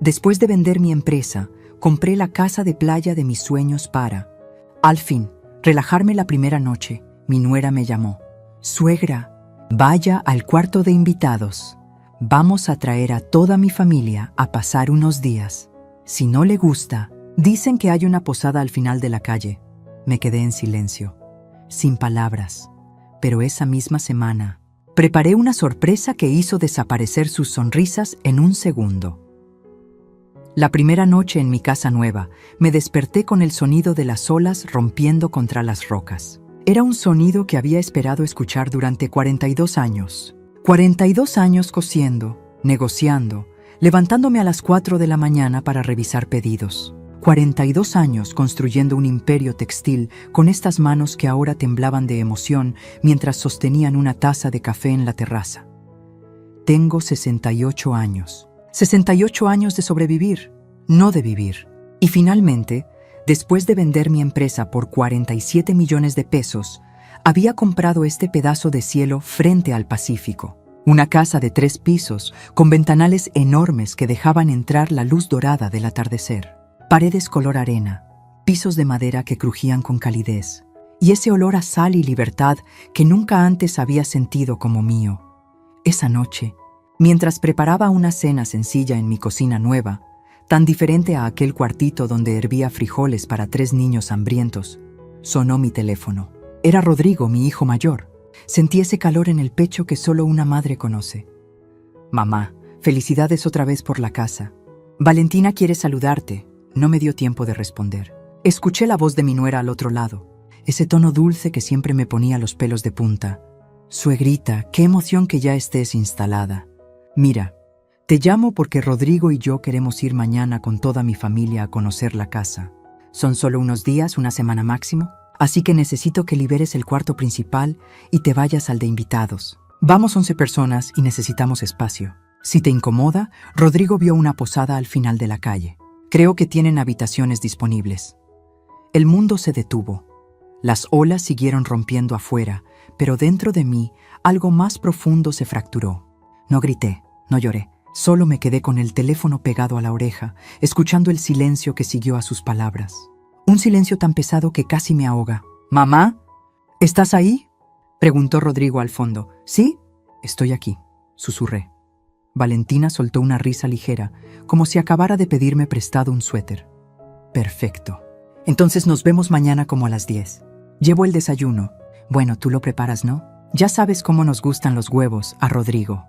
Después de vender mi empresa, compré la casa de playa de mis sueños para, al fin, relajarme la primera noche. Mi nuera me llamó. Suegra, vaya al cuarto de invitados. Vamos a traer a toda mi familia a pasar unos días. Si no le gusta, dicen que hay una posada al final de la calle. Me quedé en silencio, sin palabras. Pero esa misma semana, preparé una sorpresa que hizo desaparecer sus sonrisas en un segundo. La primera noche en mi casa nueva, me desperté con el sonido de las olas rompiendo contra las rocas. Era un sonido que había esperado escuchar durante 42 años. 42 años cosiendo, negociando, levantándome a las 4 de la mañana para revisar pedidos. 42 años construyendo un imperio textil con estas manos que ahora temblaban de emoción mientras sostenían una taza de café en la terraza. Tengo 68 años. 68 años de sobrevivir, no de vivir. Y finalmente, después de vender mi empresa por 47 millones de pesos, había comprado este pedazo de cielo frente al Pacífico. Una casa de 3 pisos, con ventanales enormes que dejaban entrar la luz dorada del atardecer. Paredes color arena, pisos de madera que crujían con calidez, y ese olor a sal y libertad que nunca antes había sentido como mío. Esa noche, mientras preparaba una cena sencilla en mi cocina nueva, tan diferente a aquel cuartito donde hervía frijoles para 3 niños hambrientos, sonó mi teléfono. Era Rodrigo, mi hijo mayor. Sentí ese calor en el pecho que solo una madre conoce. Mamá, felicidades otra vez por la casa. Valentina quiere saludarte. No me dio tiempo de responder. Escuché la voz de mi nuera al otro lado, ese tono dulce que siempre me ponía los pelos de punta. Suegrita, qué emoción que ya estés instalada. Mira, te llamo porque Rodrigo y yo queremos ir mañana con toda mi familia a conocer la casa. Son solo unos días, una semana máximo, así que necesito que liberes el cuarto principal y te vayas al de invitados. Vamos 11 personas y necesitamos espacio. Si te incomoda, Rodrigo vio una posada al final de la calle. Creo que tienen habitaciones disponibles. El mundo se detuvo. Las olas siguieron rompiendo afuera, pero dentro de mí algo más profundo se fracturó. No grité, no lloré. Solo me quedé con el teléfono pegado a la oreja, escuchando el silencio que siguió a sus palabras. Un silencio tan pesado que casi me ahoga. «¿Mamá? ¿Estás ahí?», preguntó Rodrigo al fondo. «Sí, estoy aquí», susurré. Valentina soltó una risa ligera, como si acabara de pedirme prestado un suéter. «Perfecto. Entonces nos vemos mañana como a las 10. Llevo el desayuno. Bueno, tú lo preparas, ¿no? Ya sabes cómo nos gustan los huevos a Rodrigo».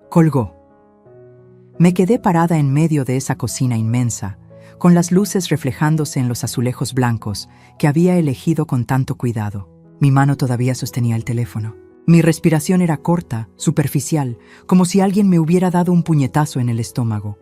Colgó. Me quedé parada en medio de esa cocina inmensa, con las luces reflejándose en los azulejos blancos que había elegido con tanto cuidado. Mi mano todavía sostenía el teléfono. Mi respiración era corta, superficial, como si alguien me hubiera dado un puñetazo en el estómago.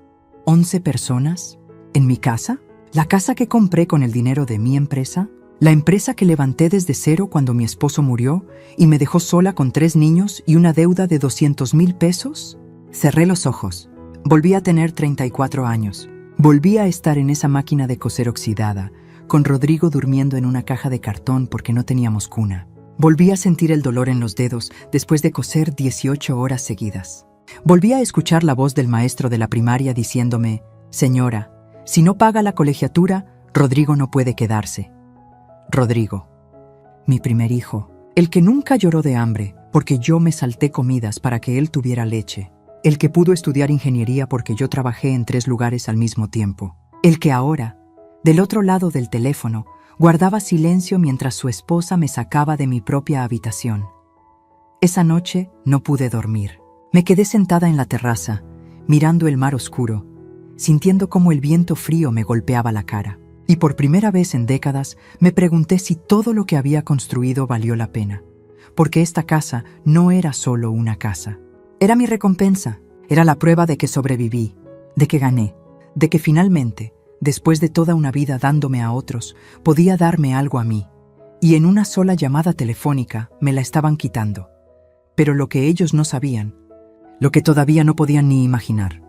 ¿11 personas? ¿En mi casa? ¿La casa que compré con el dinero de mi empresa? ¿La empresa que levanté desde cero cuando mi esposo murió y me dejó sola con 3 niños y una deuda de 200,000 pesos? Cerré los ojos. Volví a tener 34 años. Volví a estar en esa máquina de coser oxidada, con Rodrigo durmiendo en una caja de cartón porque no teníamos cuna. Volví a sentir el dolor en los dedos después de coser 18 horas seguidas. Volví a escuchar la voz del maestro de la primaria diciéndome: «Señora, si no paga la colegiatura, Rodrigo no puede quedarse». Rodrigo, mi primer hijo, el que nunca lloró de hambre porque yo me salté comidas para que él tuviera leche, el que pudo estudiar ingeniería porque yo trabajé en 3 lugares al mismo tiempo, el que ahora, del otro lado del teléfono, guardaba silencio mientras su esposa me sacaba de mi propia habitación. Esa noche no pude dormir. Me quedé sentada en la terraza, mirando el mar oscuro, sintiendo cómo el viento frío me golpeaba la cara. Y por primera vez en décadas me pregunté si todo lo que había construido valió la pena. Porque esta casa no era solo una casa. Era mi recompensa, era la prueba de que sobreviví, de que gané, de que finalmente, después de toda una vida dándome a otros, podía darme algo a mí. Y en una sola llamada telefónica me la estaban quitando. Pero lo que ellos no sabían, lo que todavía no podían ni imaginar,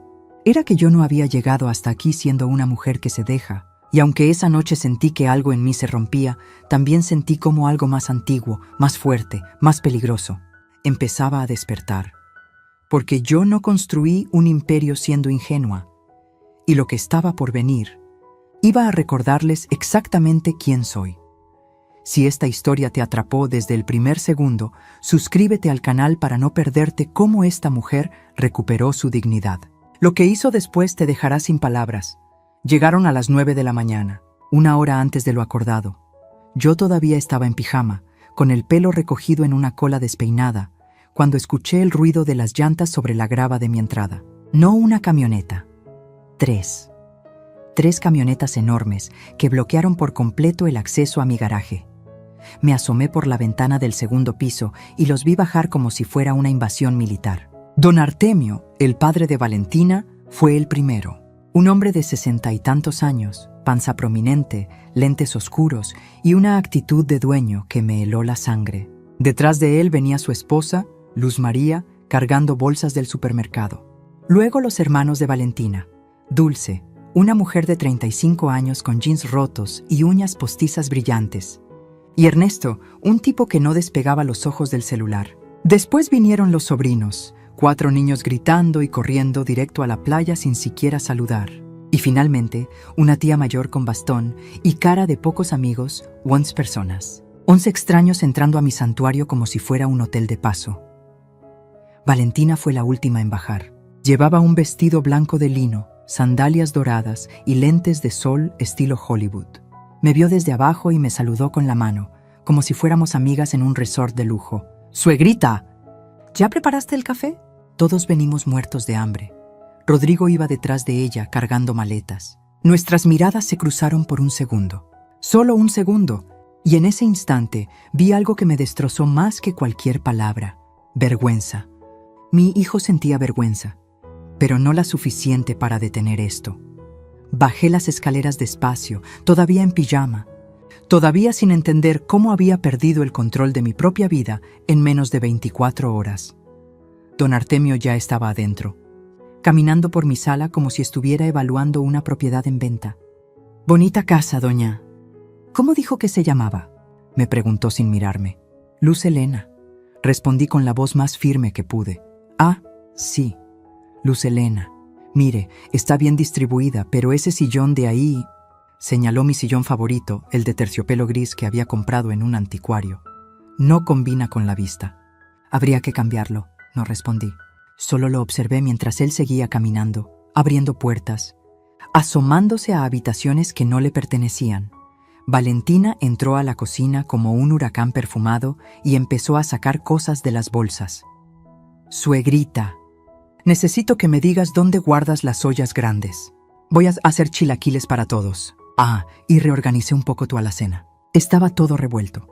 era que yo no había llegado hasta aquí siendo una mujer que se deja. Y aunque esa noche sentí que algo en mí se rompía, también sentí como algo más antiguo, más fuerte, más peligroso, empezaba a despertar. porque yo no construí un imperio siendo ingenua, y lo que estaba por venir iba a recordarles exactamente quién soy. Si esta historia te atrapó desde el primer segundo, suscríbete al canal para no perderte cómo esta mujer recuperó su dignidad. Lo que hizo después te dejará sin palabras. Llegaron a las 9 de la mañana, 1 hora antes de lo acordado. Yo todavía estaba en pijama, con el pelo recogido en una cola despeinada, cuando escuché el ruido de las llantas sobre la grava de mi entrada. No una camioneta. 3 camionetas enormes que bloquearon por completo el acceso a mi garaje. Me asomé por la ventana del segundo piso y los vi bajar como si fuera una invasión militar. Don Artemio, el padre de Valentina, fue el primero. Un hombre de 60 y tantos años, panza prominente, lentes oscuros y una actitud de dueño que me heló la sangre. Detrás de él venía su esposa, Luz María, cargando bolsas del supermercado. Luego los hermanos de Valentina, Dulce, una mujer de 35 años con jeans rotos y uñas postizas brillantes, y Ernesto, un tipo que no despegaba los ojos del celular. Después vinieron los sobrinos, 4 niños gritando y corriendo directo a la playa sin siquiera saludar. Y finalmente, una tía mayor con bastón y cara de pocos amigos, 11 personas. 11 extraños entrando a mi santuario como si fuera un hotel de paso. Valentina fue la última en bajar. Llevaba un vestido blanco de lino, sandalias doradas y lentes de sol estilo Hollywood. Me vio desde abajo y me saludó con la mano, como si fuéramos amigas en un resort de lujo. ¡Suegrita! ¿Ya preparaste el café? Todos venimos muertos de hambre. Rodrigo iba detrás de ella, cargando maletas. Nuestras miradas se cruzaron por un segundo. Solo un segundo. Y en ese instante vi algo que me destrozó más que cualquier palabra. Vergüenza. Mi hijo sentía vergüenza, pero no la suficiente para detener esto. Bajé las escaleras despacio, todavía en pijama, todavía sin entender cómo había perdido el control de mi propia vida en menos de 24 horas. Don Artemio ya estaba adentro, caminando por mi sala como si estuviera evaluando una propiedad en venta. «Bonita casa, doña». «¿Cómo dijo que se llamaba?», me preguntó sin mirarme. «Luz Helena», respondí con la voz más firme que pude. «Ah, sí, Luz Helena. Mire, está bien distribuida, pero ese sillón de ahí…», señaló mi sillón favorito, el de terciopelo gris que había comprado en un anticuario. «No combina con la vista». «Habría que cambiarlo», no respondí. Solo lo observé mientras él seguía caminando, abriendo puertas, asomándose a habitaciones que no le pertenecían. Valentina entró a la cocina como un huracán perfumado y empezó a sacar cosas de las bolsas. «Suegrita, necesito que me digas dónde guardas las ollas grandes. Voy a hacer chilaquiles para todos. Ah, y reorganicé un poco tu alacena». Estaba todo revuelto.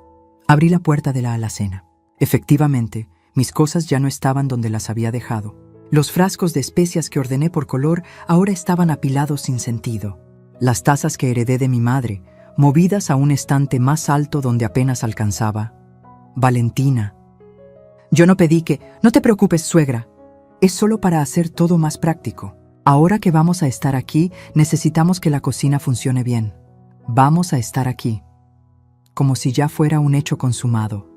Abrí la puerta de la alacena. Efectivamente, mis cosas ya no estaban donde las había dejado. Los frascos de especias que ordené por color ahora estaban apilados sin sentido. Las tazas que heredé de mi madre, movidas a un estante más alto donde apenas alcanzaba. Valentina. «Yo no pedí que…». «No te preocupes, suegra. Es solo para hacer todo más práctico. Ahora que vamos a estar aquí, necesitamos que la cocina funcione bien. Vamos a estar aquí». Como si ya fuera un hecho consumado.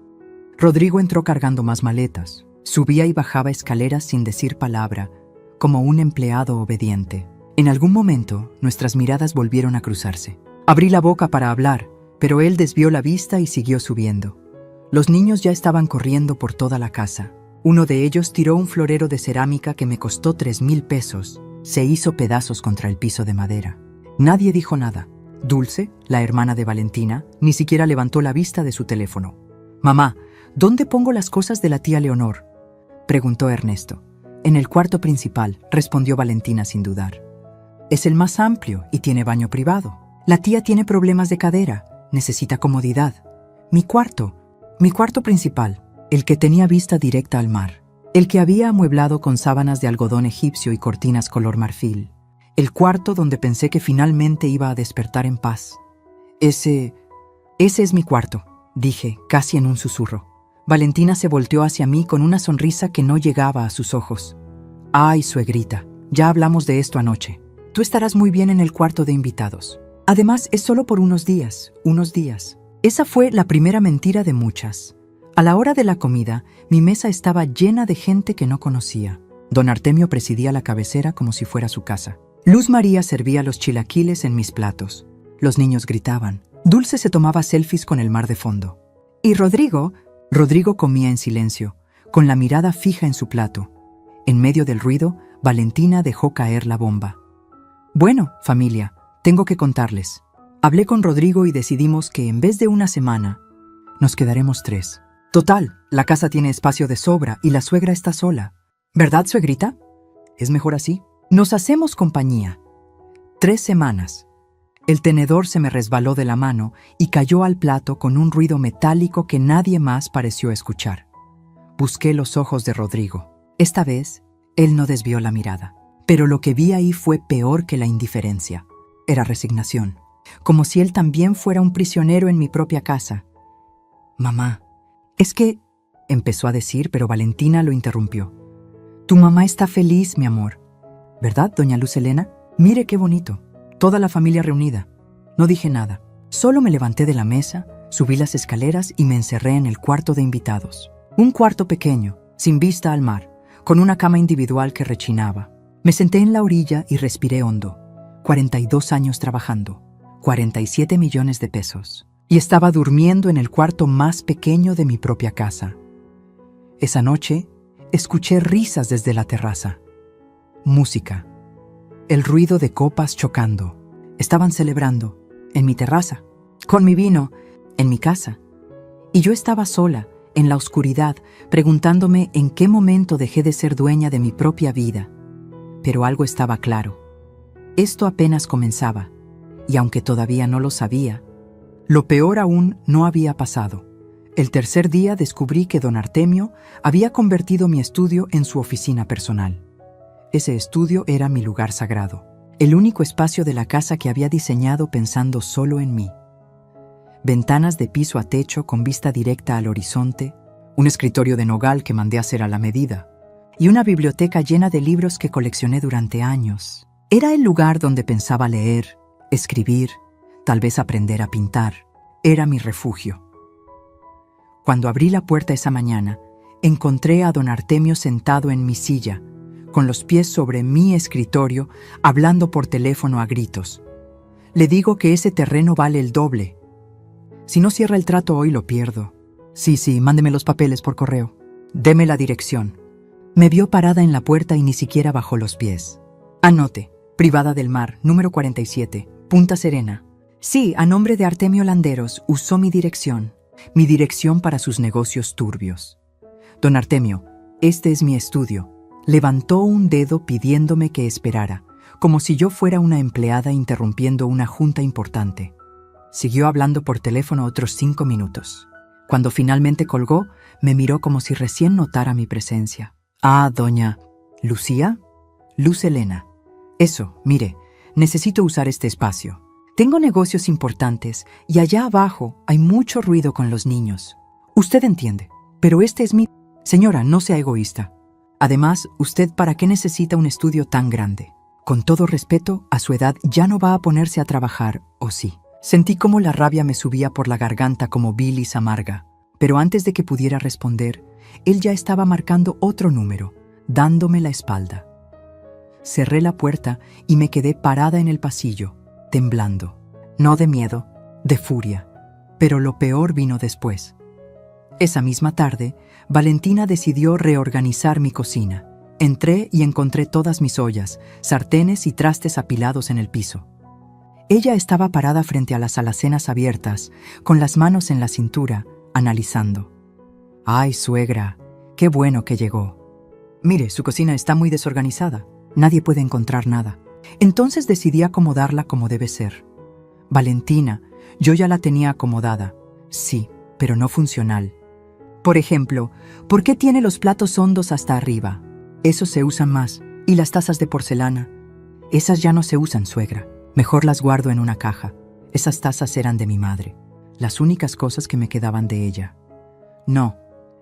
Rodrigo entró cargando más maletas. Subía y bajaba escaleras sin decir palabra, como un empleado obediente. En algún momento, nuestras miradas volvieron a cruzarse. Abrí la boca para hablar, pero él desvió la vista y siguió subiendo. Los niños ya estaban corriendo por toda la casa. Uno de ellos tiró un florero de cerámica que me costó 3,000 pesos. Se hizo pedazos contra el piso de madera. Nadie dijo nada. Dulce, la hermana de Valentina, ni siquiera levantó la vista de su teléfono. «Mamá, ¿dónde pongo las cosas de la tía Leonor?», preguntó Ernesto. «En el cuarto principal», respondió Valentina sin dudar. «Es el más amplio y tiene baño privado. La tía tiene problemas de cadera, necesita comodidad. Mi cuarto principal, el que tenía vista directa al mar, el que había amueblado con sábanas de algodón egipcio y cortinas color marfil, el cuarto donde pensé que finalmente iba a despertar en paz. Ese es mi cuarto», dije, casi en un susurro. Valentina se volteó hacia mí con una sonrisa que no llegaba a sus ojos. «Ay, suegrita, ya hablamos de esto anoche. Tú estarás muy bien en el cuarto de invitados. Además, es solo por unos días. Esa fue la primera mentira de muchas. A la hora de la comida, mi mesa estaba llena de gente que no conocía. Don Artemio presidía la cabecera como si fuera su casa. Luz María servía los chilaquiles en mis platos. Los niños gritaban. Dulce se tomaba selfies con el mar de fondo. ¿Y Rodrigo? Rodrigo comía en silencio, con la mirada fija en su plato. En medio del ruido, Valentina dejó caer la bomba. Bueno, familia, tengo que contarles. Hablé con Rodrigo y decidimos que en vez de una semana, nos quedaremos 3. Total, la casa tiene espacio de sobra y la suegra está sola. ¿Verdad, suegrita? Es mejor así. Nos hacemos compañía. 3 semanas. El tenedor se me resbaló de la mano y cayó al plato con un ruido metálico que nadie más pareció escuchar. Busqué los ojos de Rodrigo. Esta vez, él no desvió la mirada. Pero lo que vi ahí fue peor que la indiferencia. Era resignación. Como si él también fuera un prisionero en mi propia casa. «Mamá, es que…», empezó a decir, pero Valentina lo interrumpió. «Tu mamá está feliz, mi amor. ¿Verdad, doña Luz Helena? Mire qué bonito. Toda la familia reunida». No dije nada. Solo me levanté de la mesa, subí las escaleras y me encerré en el cuarto de invitados. Un cuarto pequeño, sin vista al mar, con una cama individual que rechinaba. Me senté en la orilla y respiré hondo. 42 años trabajando. 47 millones de pesos. Y estaba durmiendo en el cuarto más pequeño de mi propia casa. Esa noche, escuché risas desde la terraza. Música. El ruido de copas chocando. Estaban celebrando, en mi terraza, con mi vino, en mi casa. Y yo estaba sola, en la oscuridad, preguntándome en qué momento dejé de ser dueña de mi propia vida. Pero algo estaba claro. Esto apenas comenzaba, y aunque todavía no lo sabía, lo peor aún no había pasado. El tercer día descubrí que don Artemio había convertido mi estudio en su oficina personal. Ese estudio era mi lugar sagrado, el único espacio de la casa que había diseñado pensando solo en mí. Ventanas de piso a techo con vista directa al horizonte, un escritorio de nogal que mandé hacer a la medida, y una biblioteca llena de libros que coleccioné durante años. Era el lugar donde pensaba leer, escribir, tal vez aprender a pintar. Era mi refugio. Cuando abrí la puerta esa mañana, encontré a don Artemio sentado en mi silla, con los pies sobre mi escritorio, hablando por teléfono a gritos. Le digo que ese terreno vale el doble. Si no cierra el trato hoy, lo pierdo. Sí, mándeme los papeles por correo. Deme la dirección. Me vio parada en la puerta y ni siquiera bajó los pies. Anote, Privada del Mar, número 47, Punta Serena. Sí, a nombre de Artemio Landeros, usó mi dirección para sus negocios turbios. Don Artemio, este es mi estudio. Levantó un dedo pidiéndome que esperara, como si yo fuera una empleada interrumpiendo una junta importante. Siguió hablando por teléfono otros 5 minutos. Cuando finalmente colgó, me miró como si recién notara mi presencia. Ah, doña Lucía, Luz Helena. Eso, mire, necesito usar este espacio. Tengo negocios importantes y allá abajo hay mucho ruido con los niños. Usted entiende, pero este es mi... Señora, no sea egoísta. Además, ¿usted para qué necesita un estudio tan grande? Con todo respeto, a su edad ya no va a ponerse a trabajar, ¿o sí? Sentí como la rabia me subía por la garganta como bilis amarga. Pero antes de que pudiera responder, él ya estaba marcando otro número, dándome la espalda. Cerré la puerta y me quedé parada en el pasillo, temblando. No de miedo, de furia. Pero lo peor vino después. Esa misma tarde, Valentina decidió reorganizar mi cocina. Entré y encontré todas mis ollas, sartenes y trastes apilados en el piso. Ella estaba parada frente a las alacenas abiertas, con las manos en la cintura, analizando. «Ay, suegra, qué bueno que llegó. Mire, su cocina está muy desorganizada. Nadie puede encontrar nada». Entonces decidí acomodarla como debe ser. Valentina, yo ya la tenía acomodada. Sí, pero no funcional. Por ejemplo, ¿por qué tiene los platos hondos hasta arriba? Esos se usan más. ¿Y las tazas de porcelana? Esas ya no se usan, suegra. Mejor las guardo en una caja. Esas tazas eran de mi madre. Las únicas cosas que me quedaban de ella. No,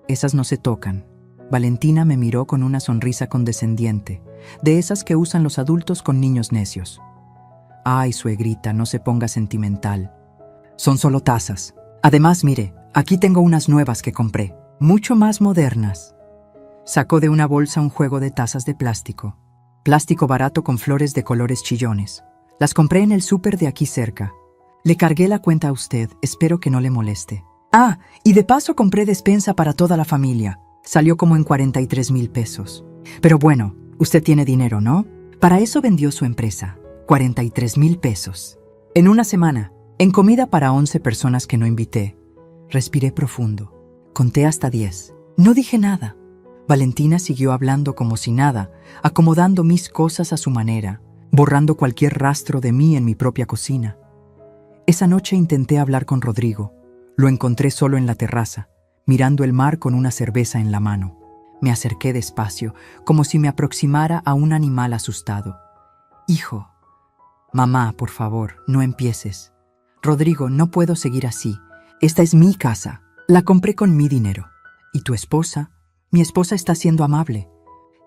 esas no se tocan. Valentina me miró con una sonrisa condescendiente, de esas que usan los adultos con niños necios. Ay, suegrita, no se ponga sentimental. Son solo tazas. Además, mire, aquí tengo unas nuevas que compré, mucho más modernas. Sacó de una bolsa un juego de tazas de plástico. Plástico barato con flores de colores chillones. Las compré en el súper de aquí cerca. Le cargué la cuenta a usted, espero que no le moleste. Ah, y de paso compré despensa para toda la familia. Salió como en 43,000 pesos. Pero bueno, usted tiene dinero, ¿no? Para eso vendió su empresa. 43,000 pesos. En una semana, en comida para 11 personas que no invité. Respiré profundo. Conté hasta 10. No dije nada. Valentina siguió hablando como si nada, acomodando mis cosas a su manera, borrando cualquier rastro de mí en mi propia cocina. Esa noche intenté hablar con Rodrigo. Lo encontré solo en la terraza, mirando el mar con una cerveza en la mano. Me acerqué despacio, como si me aproximara a un animal asustado. Hijo, mamá, por favor, no empieces. Rodrigo, no puedo seguir así. Esta es mi casa. La compré con mi dinero. ¿Y tu esposa? Mi esposa está siendo amable.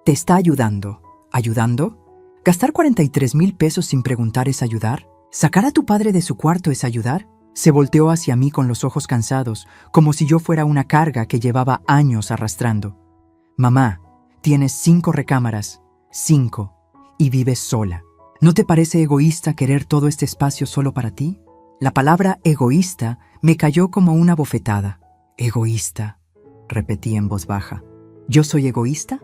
Te está ayudando. ¿Ayudando? ¿Gastar 43,000 pesos sin preguntar es ayudar? ¿Sacar a tu padre de su cuarto es ayudar? Se volteó hacia mí con los ojos cansados, como si yo fuera una carga que llevaba años arrastrando. Mamá, tienes 5 recámaras, 5, y vives sola. ¿No te parece egoísta querer todo este espacio solo para ti? La palabra egoísta me cayó como una bofetada. Egoísta, repetí en voz baja. ¿Yo soy egoísta?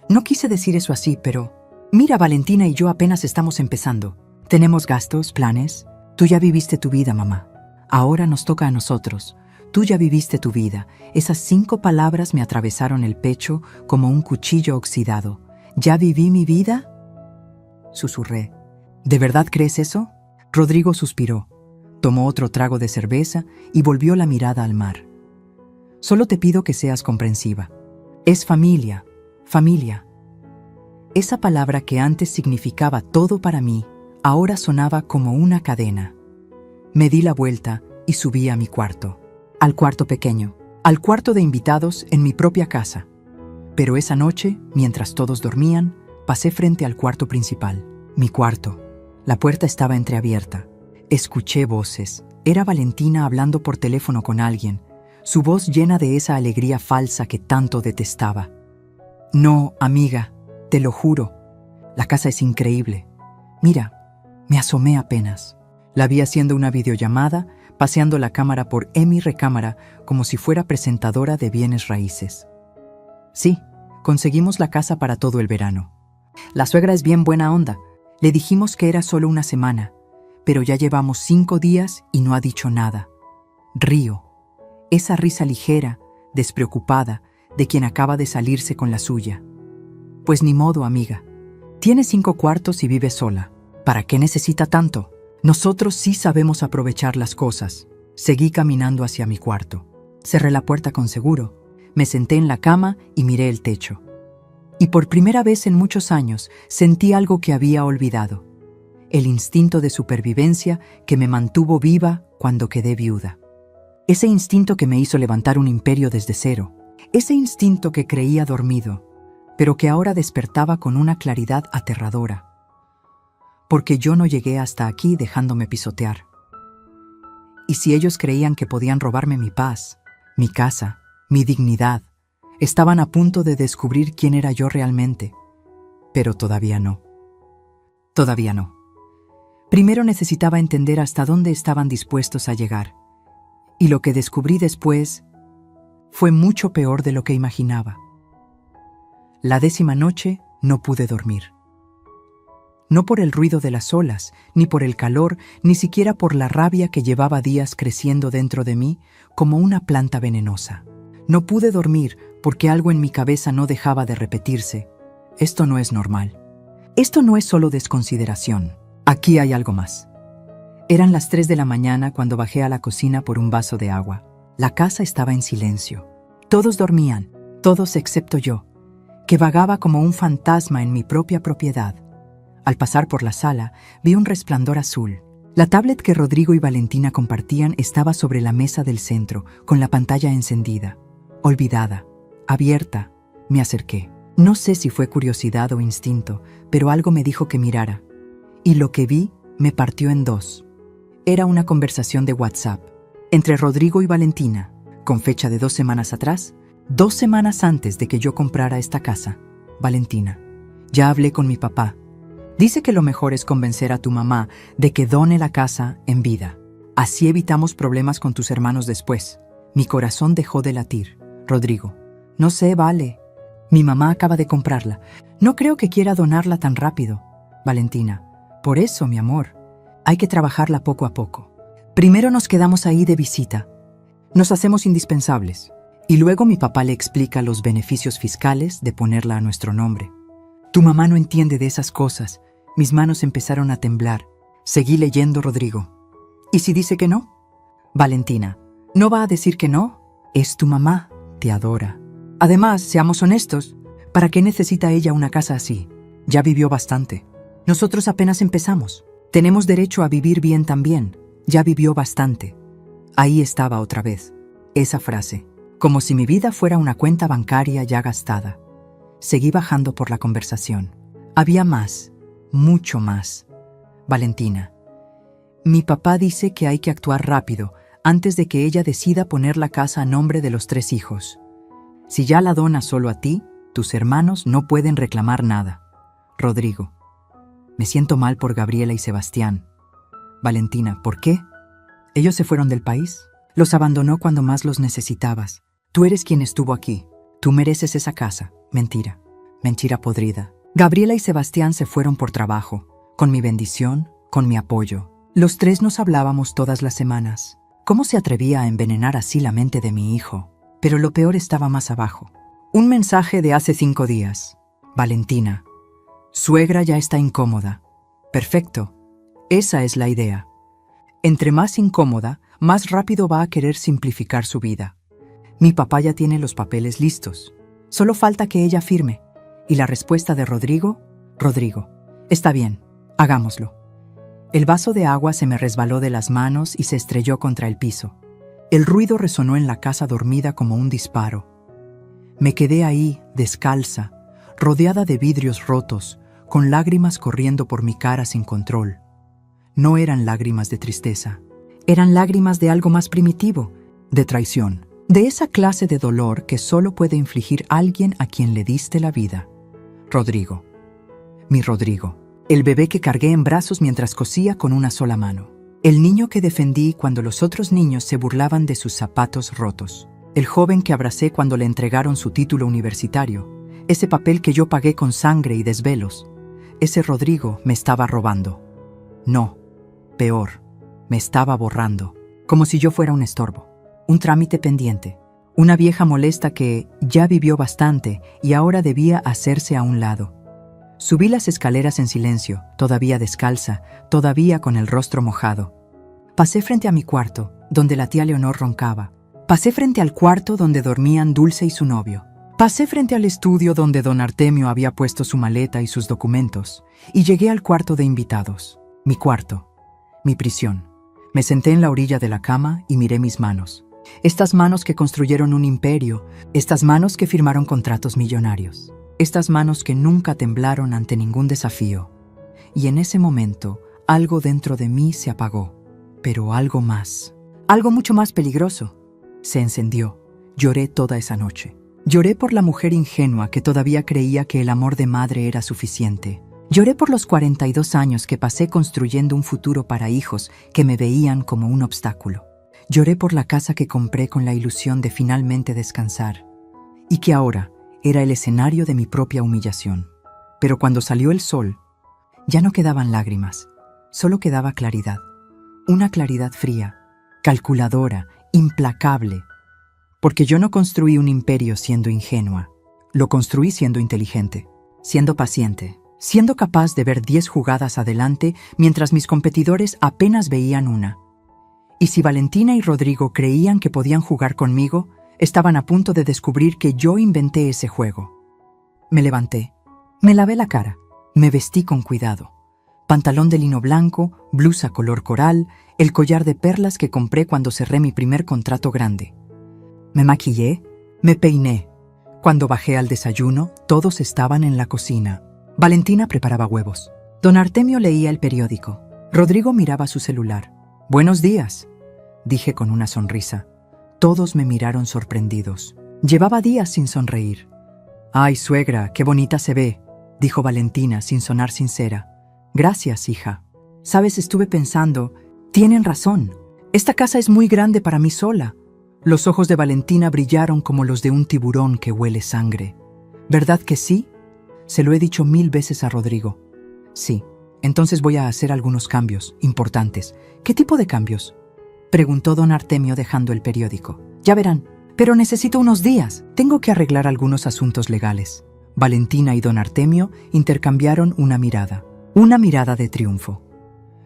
No quise decir eso así, pero... Mira, Valentina y yo apenas estamos empezando. Tenemos gastos, planes. Tú ya viviste tu vida, mamá. Ahora nos toca a nosotros. Tú ya viviste tu vida. Esas 5 palabras me atravesaron el pecho como un cuchillo oxidado. ¿Ya viví mi vida? Susurré. ¿De verdad crees eso? Rodrigo suspiró. Tomó otro trago de cerveza y volvió la mirada al mar. Solo te pido que seas comprensiva. Es familia, familia. Esa palabra que antes significaba todo para mí, ahora sonaba como una cadena. Me di la vuelta y subí a mi cuarto. Al cuarto pequeño, al cuarto de invitados en mi propia casa. Pero esa noche, mientras todos dormían, pasé frente al cuarto principal. Mi cuarto. La puerta estaba entreabierta. Escuché voces. Era Valentina hablando por teléfono con alguien, su voz llena de esa alegría falsa que tanto detestaba. No, amiga, te lo juro. La casa es increíble. Mira, me asomé apenas. La vi haciendo una videollamada, paseando la cámara por mi recámara como si fuera presentadora de bienes raíces. Sí, conseguimos la casa para todo el verano. La suegra es bien buena onda. Le dijimos que era solo una semana, pero ya llevamos 5 días y no ha dicho nada. Río. Esa risa ligera, despreocupada, de quien acaba de salirse con la suya. Pues ni modo, amiga. Tiene 5 cuartos y vive sola. ¿Para qué necesita tanto? Nosotros sí sabemos aprovechar las cosas. Seguí caminando hacia mi cuarto. Cerré la puerta con seguro. Me senté en la cama y miré el techo. Y por primera vez en muchos años sentí algo que había olvidado. El instinto de supervivencia que me mantuvo viva cuando quedé viuda. Ese instinto que me hizo levantar un imperio desde cero. Ese instinto que creía dormido, pero que ahora despertaba con una claridad aterradora. Porque yo no llegué hasta aquí dejándome pisotear. Y si ellos creían que podían robarme mi paz, mi casa, mi dignidad, estaban a punto de descubrir quién era yo realmente. Pero todavía no. Todavía no. Primero necesitaba entender hasta dónde estaban dispuestos a llegar. Y lo que descubrí después fue mucho peor de lo que imaginaba. La 10ª noche no pude dormir. No por el ruido de las olas, ni por el calor, ni siquiera por la rabia que llevaba días creciendo dentro de mí como una planta venenosa. No pude dormir porque algo en mi cabeza no dejaba de repetirse. Esto no es normal. Esto no es solo desconsideración. Aquí hay algo más. Eran las 3 de la mañana cuando bajé a la cocina por un vaso de agua. La casa estaba en silencio. Todos dormían, todos excepto yo, que vagaba como un fantasma en mi propia propiedad. Al pasar por la sala, vi un resplandor azul. La tablet que Rodrigo y Valentina compartían estaba sobre la mesa del centro, con la pantalla encendida. Olvidada, abierta, me acerqué. No sé si fue curiosidad o instinto, pero algo me dijo que mirara. Y lo que vi me partió en 2. Era una conversación de WhatsApp entre Rodrigo y Valentina, con fecha de 2 semanas atrás, 2 semanas antes de que yo comprara esta casa, Valentina. Ya hablé con mi papá. Dice que lo mejor es convencer a tu mamá de que done la casa en vida. Así evitamos problemas con tus hermanos después. Mi corazón dejó de latir. Rodrigo. No sé, Vale. Mi mamá acaba de comprarla. No creo que quiera donarla tan rápido. Valentina. Por eso, mi amor, hay que trabajarla poco a poco. Primero nos quedamos ahí de visita. Nos hacemos indispensables. Y luego mi papá le explica los beneficios fiscales de ponerla a nuestro nombre. Tu mamá no entiende de esas cosas. Mis manos empezaron a temblar. Seguí leyendo, Rodrigo. ¿Y si dice que no? Valentina. ¿No va a decir que no? Es tu mamá. Te adora. Además, seamos honestos, ¿para qué necesita ella una casa así? Ya vivió bastante. Nosotros apenas empezamos. Tenemos derecho a vivir bien también. Ya vivió bastante. Ahí estaba otra vez. Esa frase. Como si mi vida fuera una cuenta bancaria ya gastada. Seguí bajando por la conversación. Había más, mucho más. Valentina. Mi papá dice que hay que actuar rápido antes de que ella decida poner la casa a nombre de los 3 hijos. Si ya la dona solo a ti, tus hermanos no pueden reclamar nada. Rodrigo. Me siento mal por Gabriela y Sebastián. Valentina. ¿Por qué? Ellos se fueron del país. Los abandonó cuando más los necesitabas. Tú eres quien estuvo aquí. Tú mereces esa casa. Mentira. Mentira podrida. Gabriela y Sebastián se fueron por trabajo, con mi bendición, con mi apoyo. Los 3 nos hablábamos todas las semanas. ¿Cómo se atrevía a envenenar así la mente de mi hijo? Pero lo peor estaba más abajo. Un mensaje de hace 5 días. Valentina. Suegra ya está incómoda. Perfecto. Esa es la idea. Entre más incómoda, más rápido va a querer simplificar su vida. Mi papá ya tiene los papeles listos. Solo falta que ella firme. Y la respuesta de Rodrigo. Rodrigo. Está bien. Hagámoslo. El vaso de agua se me resbaló de las manos y se estrelló contra el piso. El ruido resonó en la casa dormida como un disparo. Me quedé ahí, descalza, rodeada de vidrios rotos, con lágrimas corriendo por mi cara sin control. No eran lágrimas de tristeza. Eran lágrimas de algo más primitivo, de traición. De esa clase de dolor que solo puede infligir alguien a quien le diste la vida. Rodrigo. Mi Rodrigo. El bebé que cargué en brazos mientras cosía con una sola mano. El niño que defendí cuando los otros niños se burlaban de sus zapatos rotos. El joven que abracé cuando le entregaron su título universitario. Ese papel que yo pagué con sangre y desvelos. Ese Rodrigo me estaba robando. No, peor, me estaba borrando. Como si yo fuera un estorbo. Un trámite pendiente. Una vieja molesta que ya vivió bastante y ahora debía hacerse a un lado. Subí las escaleras en silencio, todavía descalza, todavía con el rostro mojado. Pasé frente a mi cuarto, donde la tía Leonor roncaba. Pasé frente al cuarto donde dormían Dulce y su novio. Pasé frente al estudio donde don Artemio había puesto su maleta y sus documentos. Y llegué al cuarto de invitados. Mi cuarto. Mi prisión. Me senté en la orilla de la cama y miré mis manos. Estas manos que construyeron un imperio. Estas manos que firmaron contratos millonarios. Estas manos que nunca temblaron ante ningún desafío. Y en ese momento, algo dentro de mí se apagó. Pero algo más. Algo mucho más peligroso. Se encendió. Lloré toda esa noche. Lloré por la mujer ingenua que todavía creía que el amor de madre era suficiente. Lloré por los 42 años que pasé construyendo un futuro para hijos que me veían como un obstáculo. Lloré por la casa que compré con la ilusión de finalmente descansar. Y que ahora era el escenario de mi propia humillación. Pero cuando salió el sol, ya no quedaban lágrimas, solo quedaba claridad. Una claridad fría, calculadora, implacable. Porque yo no construí un imperio siendo ingenua. Lo construí siendo inteligente, siendo paciente, siendo capaz de ver 10 jugadas adelante mientras mis competidores apenas veían una. Y si Valentina y Rodrigo creían que podían jugar conmigo, estaban a punto de descubrir que yo inventé ese juego. Me levanté, me lavé la cara, me vestí con cuidado. Pantalón de lino blanco, blusa color coral, el collar de perlas que compré cuando cerré mi primer contrato grande. Me maquillé, me peiné. Cuando bajé al desayuno, todos estaban en la cocina. Valentina preparaba huevos. Don Artemio leía el periódico. Rodrigo miraba su celular. «Buenos días», dije con una sonrisa. Todos me miraron sorprendidos. Llevaba días sin sonreír. «Ay, suegra, qué bonita se ve», dijo Valentina sin sonar sincera. «Gracias, hija. Sabes, estuve pensando, tienen razón. Esta casa es muy grande para mí sola». Los ojos de Valentina brillaron como los de un tiburón que huele sangre. «¿Verdad que sí?» Se lo he dicho 1000 veces a Rodrigo. «Sí, entonces voy a hacer algunos cambios importantes». «¿Qué tipo de cambios?», preguntó don Artemio dejando el periódico. «Ya verán, pero necesito unos días. Tengo que arreglar algunos asuntos legales». Valentina y don Artemio intercambiaron una mirada de triunfo.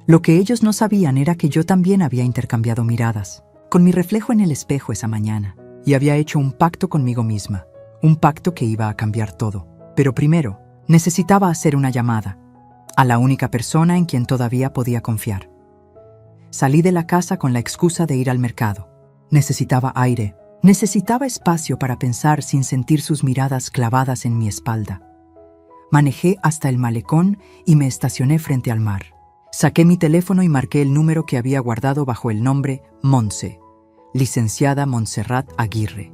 Lo que ellos no sabían era que yo también había intercambiado miradas, con mi reflejo en el espejo esa mañana, y había hecho un pacto conmigo misma, un pacto que iba a cambiar todo. Pero primero, necesitaba hacer una llamada a la única persona en quien todavía podía confiar. Salí de la casa con la excusa de ir al mercado. Necesitaba aire, necesitaba espacio para pensar sin sentir sus miradas clavadas en mi espalda. Manejé hasta el malecón y me estacioné frente al mar. Saqué mi teléfono y marqué el número que había guardado bajo el nombre Montse, licenciada Montserrat Aguirre,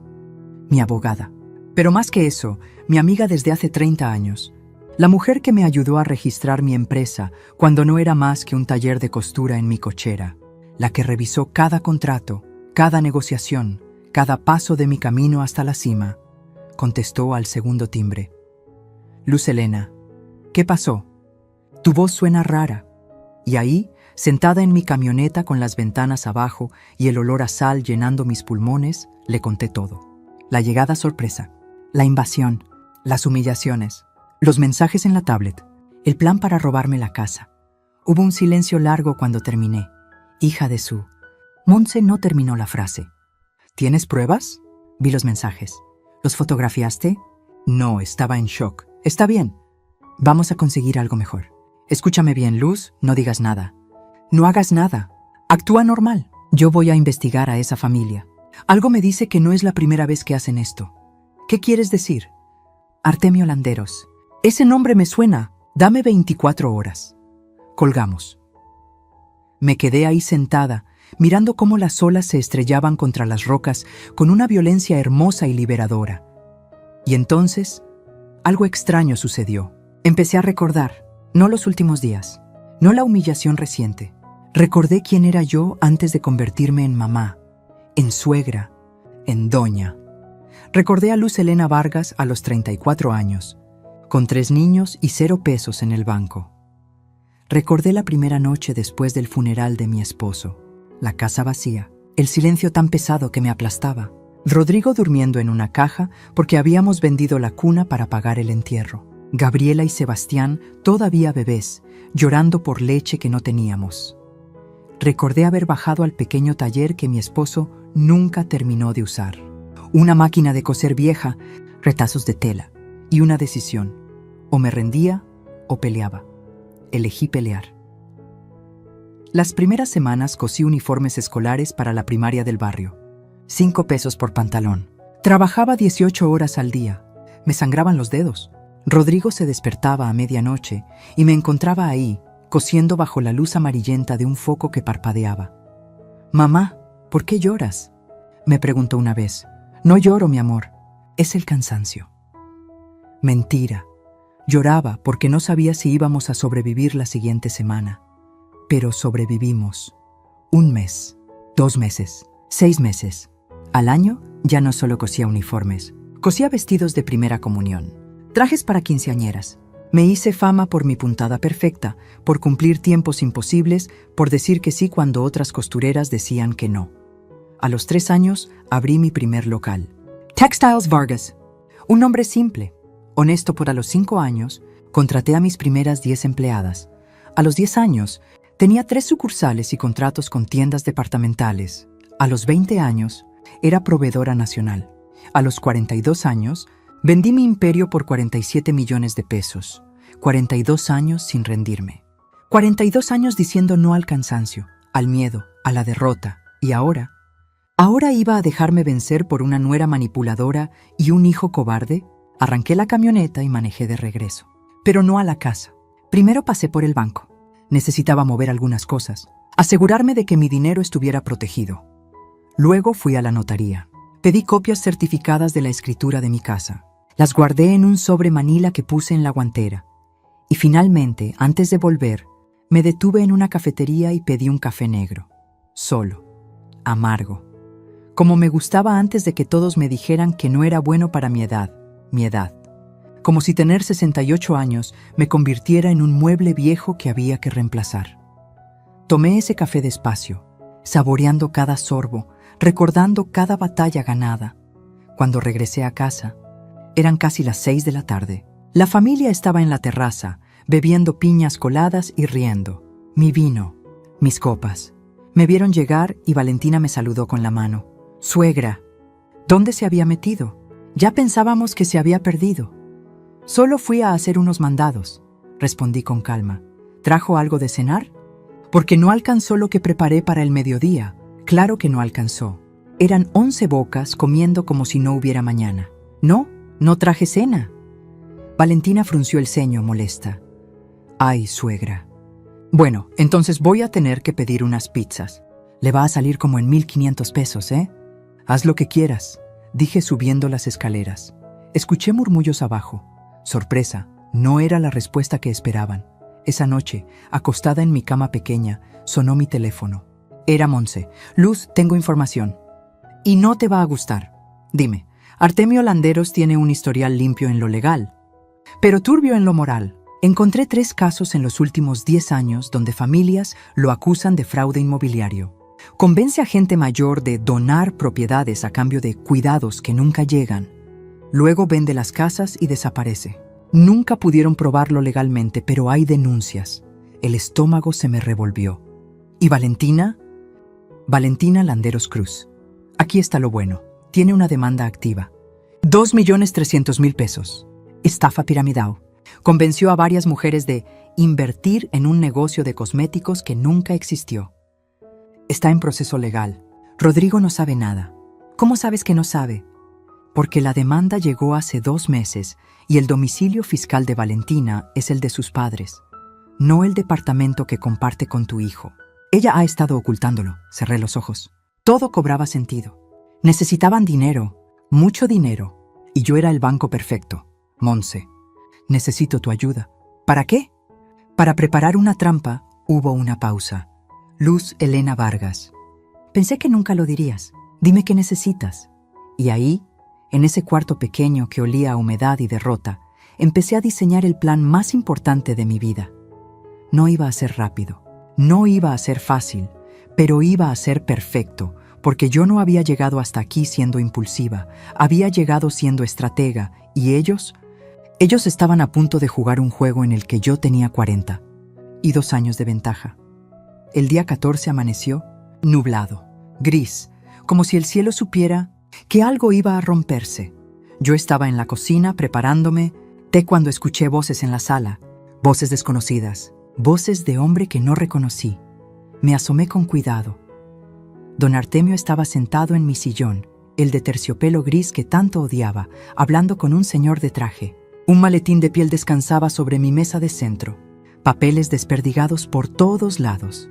mi abogada. Pero más que eso, mi amiga desde hace 30 años, la mujer que me ayudó a registrar mi empresa cuando no era más que un taller de costura en mi cochera, la que revisó cada contrato, cada negociación, cada paso de mi camino hasta la cima, contestó al segundo timbre. «Luz Helena, ¿qué pasó? Tu voz suena rara». Y ahí, sentada en mi camioneta con las ventanas abajo y el olor a sal llenando mis pulmones, le conté todo. La llegada sorpresa, la invasión, las humillaciones, los mensajes en la tablet, el plan para robarme la casa. Hubo un silencio largo cuando terminé. «Hija de su...». Montse no terminó la frase. «¿Tienes pruebas?». Vi los mensajes. «¿Los fotografiaste?». No, estaba en shock. «Está bien. Vamos a conseguir algo mejor. Escúchame bien, Luz, no digas nada. No hagas nada. Actúa normal. Yo voy a investigar a esa familia. Algo me dice que no es la primera vez que hacen esto». «¿Qué quieres decir?». «Artemio Landeros. Ese nombre me suena. Dame 24 horas». Colgamos. Me quedé ahí sentada, mirando cómo las olas se estrellaban contra las rocas con una violencia hermosa y liberadora. Y entonces, algo extraño sucedió. Empecé a recordar, no los últimos días, no la humillación reciente. Recordé quién era yo antes de convertirme en mamá, en suegra, en doña. Recordé a Luz Helena Vargas a los 34 años, con 3 niños y 0 pesos en el banco. Recordé la primera noche después del funeral de mi esposo, la casa vacía, el silencio tan pesado que me aplastaba, Rodrigo durmiendo en una caja porque habíamos vendido la cuna para pagar el entierro, Gabriela y Sebastián todavía bebés, llorando por leche que no teníamos. Recordé haber bajado al pequeño taller que mi esposo nunca terminó de usar. Una máquina de coser vieja, retazos de tela y una decisión. O me rendía o peleaba. Elegí pelear. Las primeras semanas cosí uniformes escolares para la primaria del barrio. 5 pesos por pantalón. Trabajaba 18 horas al día. Me sangraban los dedos. Rodrigo se despertaba a medianoche y me encontraba ahí, cosiendo bajo la luz amarillenta de un foco que parpadeaba. «Mamá, ¿por qué lloras?», me preguntó una vez. «No lloro, mi amor. Es el cansancio». Mentira. Lloraba porque no sabía si íbamos a sobrevivir la siguiente semana. Pero sobrevivimos. 1 mes, 2 meses, 6 meses. Al año ya no solo cosía uniformes, cosía vestidos de primera comunión, trajes para quinceañeras. Me hice fama por mi puntada perfecta, por cumplir tiempos imposibles, por decir que sí cuando otras costureras decían que no. A los 3 años abrí mi primer local. Textiles Vargas. Un nombre simple, honesto. Por a los 5 años, contraté a mis primeras 10 empleadas. A los 10 años, tenía 3 sucursales y contratos con tiendas departamentales. A los 20 años, era proveedora nacional. A los 42 años, vendí mi imperio por 47 millones de pesos. 42 años sin rendirme. 42 años diciendo no al cansancio, al miedo, a la derrota. Y ahora iba a dejarme vencer por una nuera manipuladora y un hijo cobarde. Arranqué la camioneta y manejé de regreso. Pero no a la casa. Primero pasé por el banco. Necesitaba mover algunas cosas, asegurarme de que mi dinero estuviera protegido. Luego fui a la notaría. Pedí copias certificadas de la escritura de mi casa. Las guardé en un sobre manila que puse en la guantera. Y finalmente, antes de volver, me detuve en una cafetería y pedí un café negro. Solo. Amargo. Como me gustaba antes de que todos me dijeran que no era bueno para mi edad. Como si tener 68 años me convirtiera en un mueble viejo que había que reemplazar. Tomé ese café despacio, saboreando cada sorbo, recordando cada batalla ganada. Cuando regresé a casa, eran casi las 6 de la tarde. La familia estaba en la terraza, bebiendo piñas coladas y riendo. Mi vino, mis copas. Me vieron llegar y Valentina me saludó con la mano. «Suegra, ¿dónde se había metido? Ya pensábamos que se había perdido». «Solo fui a hacer unos mandados», respondí con calma. «¿Trajo algo de cenar?» «Porque no alcanzó lo que preparé para el mediodía». Claro que no alcanzó. Eran 11 bocas comiendo como si no hubiera mañana. No traje cena». Valentina frunció el ceño molesta. «Ay, suegra. Bueno, entonces voy a tener que pedir unas pizzas. Le va a salir como en 1,500 pesos, ¿eh? Haz lo que quieras», dije subiendo las escaleras. Escuché murmullos abajo. Sorpresa, no era la respuesta que esperaban. Esa noche, acostada en mi cama pequeña, sonó mi teléfono. Era Monse. «Luz, tengo información. Y no te va a gustar. Dime, Artemio Landeros tiene un historial limpio en lo legal, pero turbio en lo moral. Encontré 3 casos en los últimos 10 años donde familias lo acusan de fraude inmobiliario. Convence a gente mayor de donar propiedades a cambio de cuidados que nunca llegan. Luego vende las casas y desaparece. Nunca pudieron probarlo legalmente, pero hay denuncias». El estómago se me revolvió. «¿Y Valentina?» «Valentina Landeros Cruz. Aquí está lo bueno. Tiene una demanda activa. 2,300,000 pesos. Estafa piramidal. Convenció a varias mujeres de invertir en un negocio de cosméticos que nunca existió. Está en proceso legal. Rodrigo no sabe nada». «¿Cómo sabes que no sabe?» «Porque la demanda llegó hace 2 meses y el domicilio fiscal de Valentina es el de sus padres, no el departamento que comparte con tu hijo. Ella ha estado ocultándolo». Cerré los ojos. Todo cobraba sentido. Necesitaban dinero, mucho dinero, y yo era el banco perfecto. «Monse, necesito tu ayuda». «¿Para qué?» «Para preparar una trampa». Hubo una pausa. «Luz Elena Vargas. Pensé que nunca lo dirías. Dime qué necesitas». Y ahí, en ese cuarto pequeño que olía a humedad y derrota, empecé a diseñar el plan más importante de mi vida. No iba a ser rápido, no iba a ser fácil, pero iba a ser perfecto, porque yo no había llegado hasta aquí siendo impulsiva, había llegado siendo estratega, y ellos estaban a punto de jugar un juego en el que yo tenía 40 y 2 años de ventaja. El día 14 amaneció nublado, gris, como si el cielo supiera que algo iba a romperse. Yo estaba en la cocina preparándome té cuando escuché voces en la sala, voces desconocidas, voces de hombre que no reconocí. Me asomé con cuidado. Don Artemio estaba sentado en mi sillón, el de terciopelo gris que tanto odiaba, hablando con un señor de traje. Un maletín de piel descansaba sobre mi mesa de centro, papeles desperdigados por todos lados.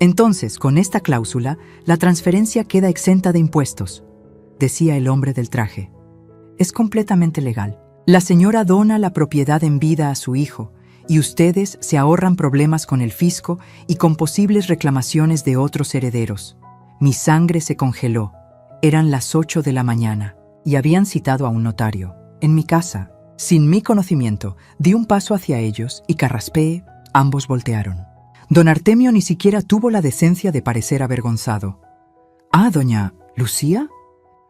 «Entonces, con esta cláusula, la transferencia queda exenta de impuestos», decía el hombre del traje. «Es completamente legal. La señora dona la propiedad en vida a su hijo, y ustedes se ahorran problemas con el fisco y con posibles reclamaciones de otros herederos». Mi sangre se congeló. Eran las 8 de la mañana y habían citado a un notario. En mi casa, sin mi conocimiento, di un paso hacia ellos y carraspeé. Ambos voltearon. Don Artemio ni siquiera tuvo la decencia de parecer avergonzado. «Ah, doña Lucía».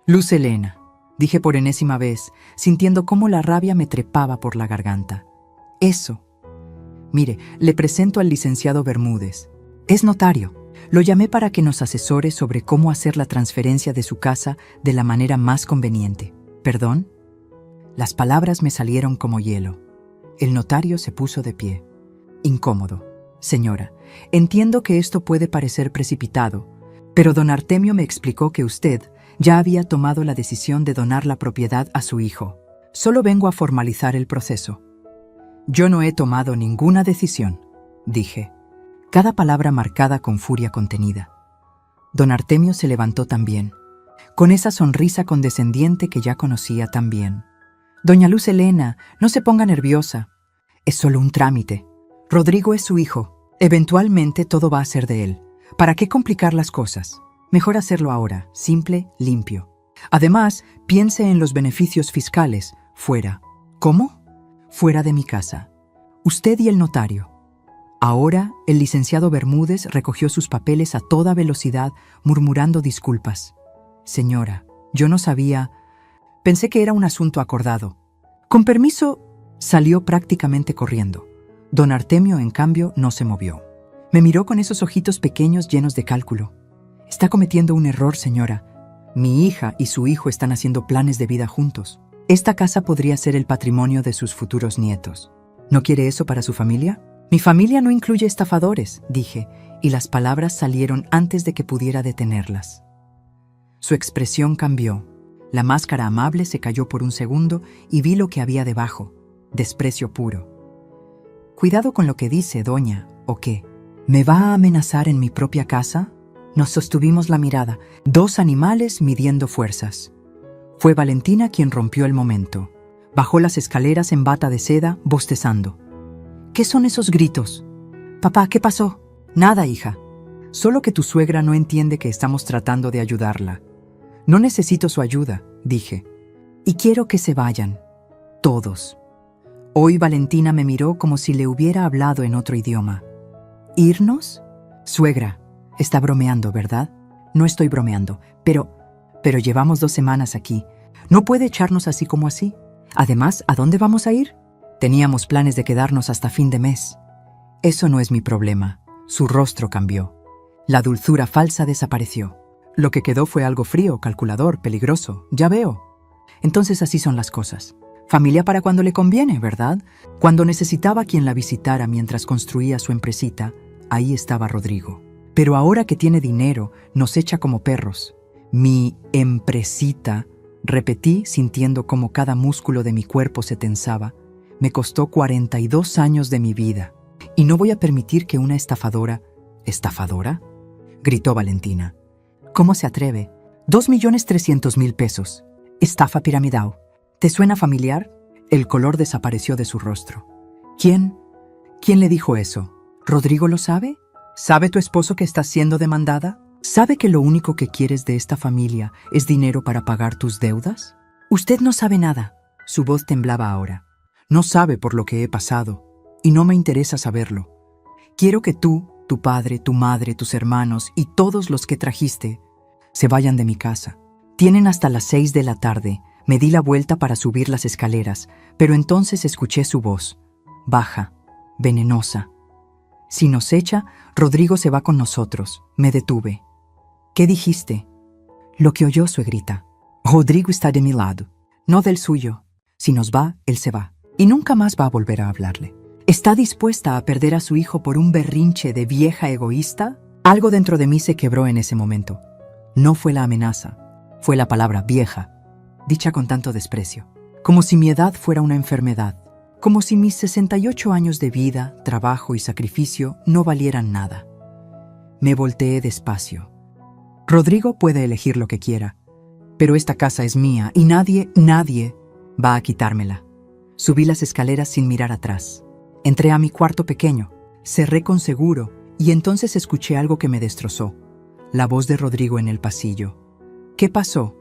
«Luz Elena», dije por enésima vez, sintiendo cómo la rabia me trepaba por la garganta. «Eso. Mire, le presento al licenciado Bermúdez. Es notario. Lo llamé para que nos asesore sobre cómo hacer la transferencia de su casa de la manera más conveniente». «¿Perdón?» Las palabras me salieron como hielo. El notario se puso de pie. «Incómodo. Señora, entiendo que esto puede parecer precipitado, pero don Artemio me explicó que usted ya había tomado la decisión de donar la propiedad a su hijo. Solo vengo a formalizar el proceso». «Yo no he tomado ninguna decisión», dije, cada palabra marcada con furia contenida. Don Artemio se levantó también. con esa sonrisa condescendiente que ya conocía tan bien. Doña Luz Helena, no se ponga nerviosa. Es solo un trámite. Rodrigo es su hijo. Eventualmente todo va a ser de él. ¿Para qué complicar las cosas? Mejor hacerlo ahora, simple, limpio. Además, piense en los beneficios fiscales. Fuera. ¿Cómo? Fuera de mi casa. Usted y el notario. Ahora, el licenciado Bermúdez recogió sus papeles a toda velocidad, murmurando disculpas. Señora, yo no sabía. Pensé que era un asunto acordado. Con permiso, salió prácticamente corriendo. Don Artemio, en cambio, no se movió. Me miró con esos ojitos pequeños llenos de cálculo. Está cometiendo un error, señora. Mi hija y su hijo están haciendo planes de vida juntos. Esta casa podría ser el patrimonio de sus futuros nietos. ¿No quiere eso para su familia? Mi familia no incluye estafadores, dije, y las palabras salieron antes de que pudiera detenerlas. Su expresión cambió. La máscara amable se cayó por un segundo y vi lo que había debajo. Desprecio puro. Cuidado con lo que dice, doña, ¿o qué? ¿Me va a amenazar en mi propia casa? Nos sostuvimos la mirada, dos animales midiendo fuerzas. Fue Valentina quien rompió el momento. Bajó las escaleras en bata de seda, bostezando. ¿Qué son esos gritos? Papá, ¿qué pasó? Nada, hija. Solo que tu suegra no entiende que estamos tratando de ayudarla. No necesito su ayuda, dije. Y quiero que se vayan. Todos. Hoy Valentina me miró como si le hubiera hablado en otro idioma. ¿Irnos? Suegra, está bromeando, ¿verdad? No estoy bromeando, pero llevamos 2 semanas aquí. ¿No puede echarnos así como así? Además, ¿a dónde vamos a ir? Teníamos planes de quedarnos hasta fin de mes. Eso no es mi problema. Su rostro cambió. La dulzura falsa desapareció. Lo que quedó fue algo frío, calculador, peligroso. Ya veo. Entonces así son las cosas. Familia para cuando le conviene, ¿verdad? Cuando necesitaba quien la visitara mientras construía su empresita, ahí estaba Rodrigo. Pero ahora que tiene dinero, nos echa como perros. Mi empresita, repetí sintiendo cómo cada músculo de mi cuerpo se tensaba. Me costó 42 años de mi vida. Y no voy a permitir que una estafadora... ¿Estafadora? Gritó Valentina. ¿Cómo se atreve? 2.300.000 pesos. Estafa piramidal. ¿Te suena familiar? El color desapareció de su rostro. ¿Quién? ¿Quién le dijo eso? ¿Rodrigo lo sabe? ¿Sabe tu esposo que estás siendo demandada? ¿Sabe que lo único que quieres de esta familia es dinero para pagar tus deudas? Usted no sabe nada. Su voz temblaba ahora. No sabe por lo que he pasado, y no me interesa saberlo. Quiero que tú, tu padre, tu madre, tus hermanos y todos los que trajiste se vayan de mi casa. Tienen hasta las 6 de la tarde. Me di la vuelta para subir las escaleras, pero entonces escuché su voz, baja, venenosa. Si nos echa, Rodrigo se va con nosotros. Me detuve. ¿Qué dijiste? Lo que oyó, suegrita. Rodrigo está de mi lado, no del suyo. Si nos va, él se va. Y nunca más va a volver a hablarle. ¿Está dispuesta a perder a su hijo por un berrinche de vieja egoísta? Algo dentro de mí se quebró en ese momento. No fue la amenaza, fue la palabra vieja, dicha con tanto desprecio. Como si mi edad fuera una enfermedad. Como si mis 68 años de vida, trabajo y sacrificio no valieran nada. Me volteé despacio. Rodrigo puede elegir lo que quiera, pero esta casa es mía y nadie va a quitármela. Subí las escaleras sin mirar atrás. Entré a mi cuarto pequeño, cerré con seguro y entonces escuché algo que me destrozó. La voz de Rodrigo en el pasillo. ¿Qué pasó?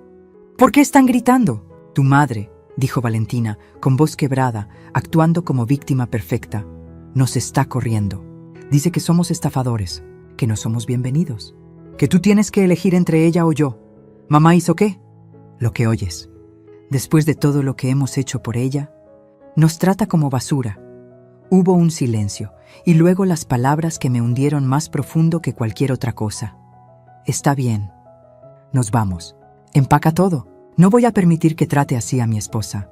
¿Por qué están gritando? Tu madre, dijo Valentina, con voz quebrada, actuando como víctima perfecta, nos está corriendo. Dice que somos estafadores, que no somos bienvenidos, que tú tienes que elegir entre ella o yo. ¿Mamá hizo qué? Lo que oyes. Después de todo lo que hemos hecho por ella, nos trata como basura. Hubo un silencio, y luego las palabras que me hundieron más profundo que cualquier otra cosa. Está bien. Nos vamos. Empaca todo. No voy a permitir que trate así a mi esposa.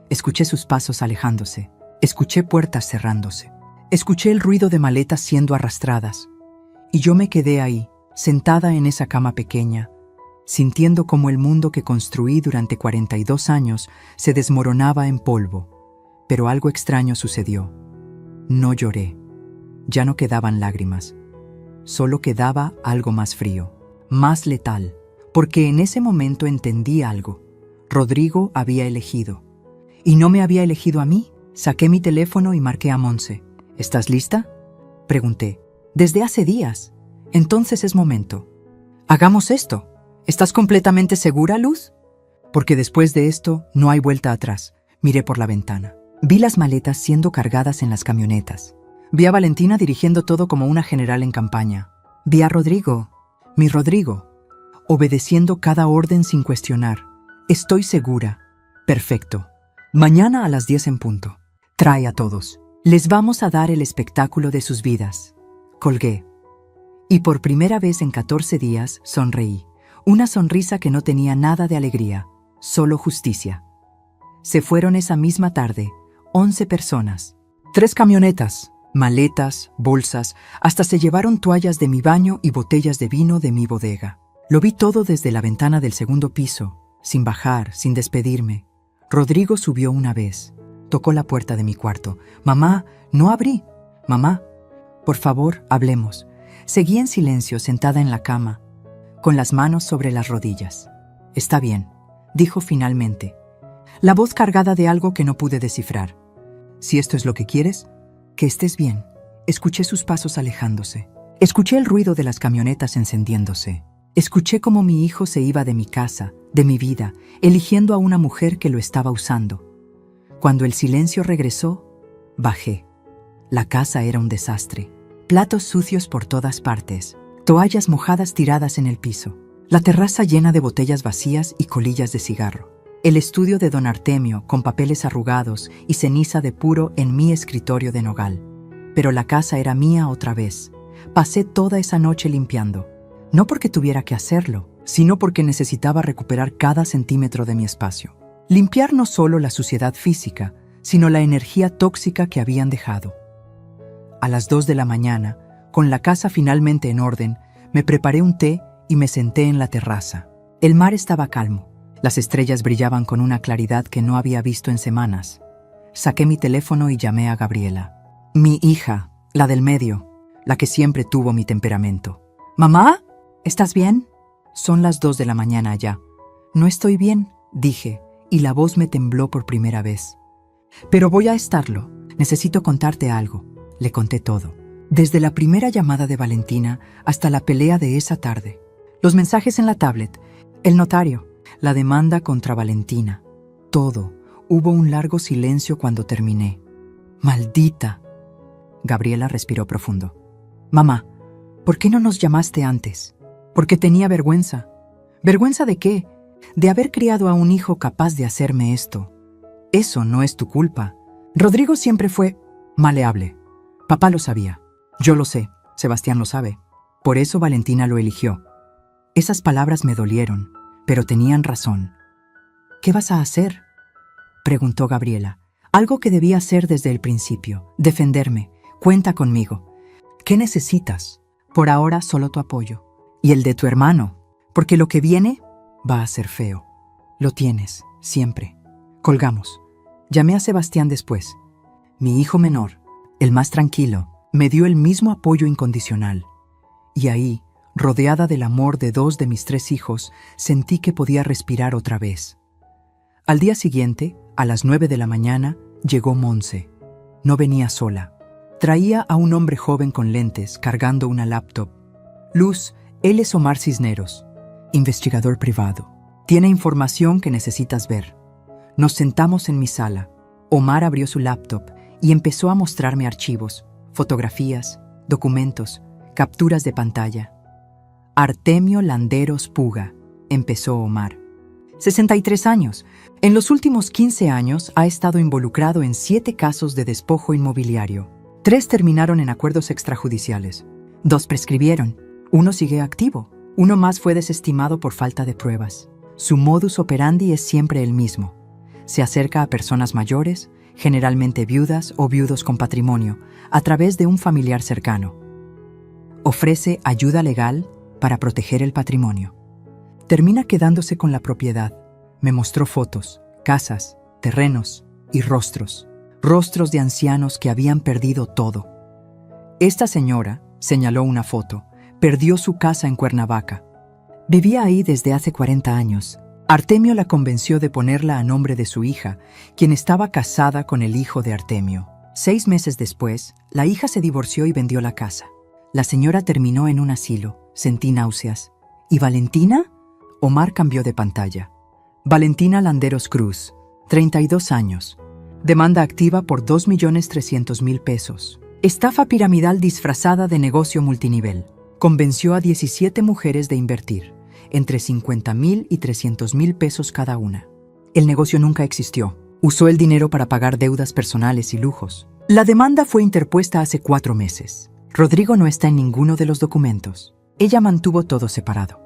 Escuché sus pasos alejándose. Escuché puertas cerrándose. Escuché el ruido de maletas siendo arrastradas. Y yo me quedé ahí, sentada en esa cama pequeña, sintiendo como el mundo que construí durante 42 años se desmoronaba en polvo. Pero algo extraño sucedió. No lloré. Ya no quedaban lágrimas. Solo quedaba algo más frío, más letal, porque en ese momento entendí algo. Rodrigo había elegido. ¿Y no me había elegido a mí? Saqué mi teléfono y marqué a Monse. ¿Estás lista?, pregunté. Desde hace días. Entonces es momento. Hagamos esto. ¿Estás completamente segura, Luz? Porque después de esto no hay vuelta atrás. Miré por la ventana. Vi las maletas siendo cargadas en las camionetas. Vi a Valentina dirigiendo todo como una general en campaña. Vi a Rodrigo, mi Rodrigo, obedeciendo cada orden sin cuestionar. Estoy segura. Perfecto. Mañana a las 10 en punto. Trae a todos. Les vamos a dar el espectáculo de sus vidas. Colgué. Y por primera vez en 14 días sonreí. Una sonrisa que no tenía nada de alegría, solo justicia. Se fueron esa misma tarde, 11 personas. 3 camionetas, maletas, bolsas, hasta se llevaron toallas de mi baño y botellas de vino de mi bodega. Lo vi todo desde la ventana del segundo piso, sin bajar, sin despedirme. Rodrigo subió una vez. Tocó la puerta de mi cuarto. «Mamá, no abrí. Mamá, por favor, hablemos». Seguí en silencio sentada en la cama, con las manos sobre las rodillas. «Está bien», dijo finalmente, la voz cargada de algo que no pude descifrar. «Si esto es lo que quieres, que estés bien». Escuché sus pasos alejándose. Escuché el ruido de las camionetas encendiéndose. Escuché cómo mi hijo se iba de mi casa, de mi vida, eligiendo a una mujer que lo estaba usando. Cuando el silencio regresó, bajé. La casa era un desastre. Platos sucios por todas partes, toallas mojadas tiradas en el piso, la terraza llena de botellas vacías y colillas de cigarro, el estudio de don Artemio con papeles arrugados y ceniza de puro en mi escritorio de nogal. Pero la casa era mía otra vez. Pasé toda esa noche limpiando, no porque tuviera que hacerlo, sino porque necesitaba recuperar cada centímetro de mi espacio. Limpiar no solo la suciedad física, sino la energía tóxica que habían dejado. A las 2 de la mañana, con la casa finalmente en orden, me preparé un té y me senté en la terraza. El mar estaba calmo. Las estrellas brillaban con una claridad que no había visto en semanas. Saqué mi teléfono y llamé a Gabriela. Mi hija, la del medio, la que siempre tuvo mi temperamento. «¿Mamá? ¿Estás bien?» Son las 2 de la mañana ya. «No estoy bien», dije, y la voz me tembló por primera vez. «Pero voy a estarlo. Necesito contarte algo». Le conté todo. Desde la primera llamada de Valentina hasta la pelea de esa tarde. Los mensajes en la tablet, el notario, la demanda contra Valentina. Todo. Hubo un largo silencio cuando terminé. «Maldita». Gabriela respiró profundo. «Mamá, ¿por qué no nos llamaste antes?» «Porque tenía vergüenza». ¿Vergüenza de qué? De haber criado a un hijo capaz de hacerme esto. Eso no es tu culpa. Rodrigo siempre fue maleable. Papá lo sabía. Yo lo sé. Sebastián lo sabe. Por eso Valentina lo eligió. Esas palabras me dolieron, pero tenían razón. «¿Qué vas a hacer?», preguntó Gabriela. Algo que debía hacer desde el principio. Defenderme. «Cuenta conmigo». «¿Qué necesitas?» «Por ahora solo tu apoyo. Y el de tu hermano. Porque lo que viene va a ser feo». «Lo tienes, siempre». Colgamos. Llamé a Sebastián después. Mi hijo menor, el más tranquilo, me dio el mismo apoyo incondicional. Y ahí, rodeada del amor de 2 de mis 3 hijos, sentí que podía respirar otra vez. Al día siguiente, a las 9 de la mañana, llegó Monse. No venía sola. Traía a un hombre joven con lentes, cargando una laptop. «Luz, él es Omar Cisneros, investigador privado. Tiene información que necesitas ver». Nos sentamos en mi sala. Omar abrió su laptop y empezó a mostrarme archivos, fotografías, documentos, capturas de pantalla. «Artemio Landeros Puga», empezó Omar. 63 años. En los últimos 15 años ha estado involucrado en 7 casos de despojo inmobiliario. 3 terminaron en acuerdos extrajudiciales. 2 prescribieron. 1 sigue activo. 1 más fue desestimado por falta de pruebas. Su modus operandi es siempre el mismo. Se acerca a personas mayores, generalmente viudas o viudos con patrimonio, a través de un familiar cercano. Ofrece ayuda legal para proteger el patrimonio. Termina quedándose con la propiedad. Me mostró fotos, casas, terrenos y rostros. Rostros de ancianos que habían perdido todo. Esta señora, señaló una foto, perdió su casa en Cuernavaca. Vivía ahí desde hace 40 años. Artemio la convenció de ponerla a nombre de su hija, quien estaba casada con el hijo de Artemio. 6 meses después, la hija se divorció y vendió la casa. La señora terminó en un asilo. Sentí náuseas. ¿Y Valentina? Omar cambió de pantalla. Valentina Landeros Cruz, 32 años. Demanda activa por 2.300.000 pesos. Estafa piramidal disfrazada de negocio multinivel. Convenció a 17 mujeres de invertir, entre 50.000 y 300.000 pesos cada una. El negocio nunca existió. Usó el dinero para pagar deudas personales y lujos. La demanda fue interpuesta hace 4 meses. Rodrigo no está en ninguno de los documentos. Ella mantuvo todo separado.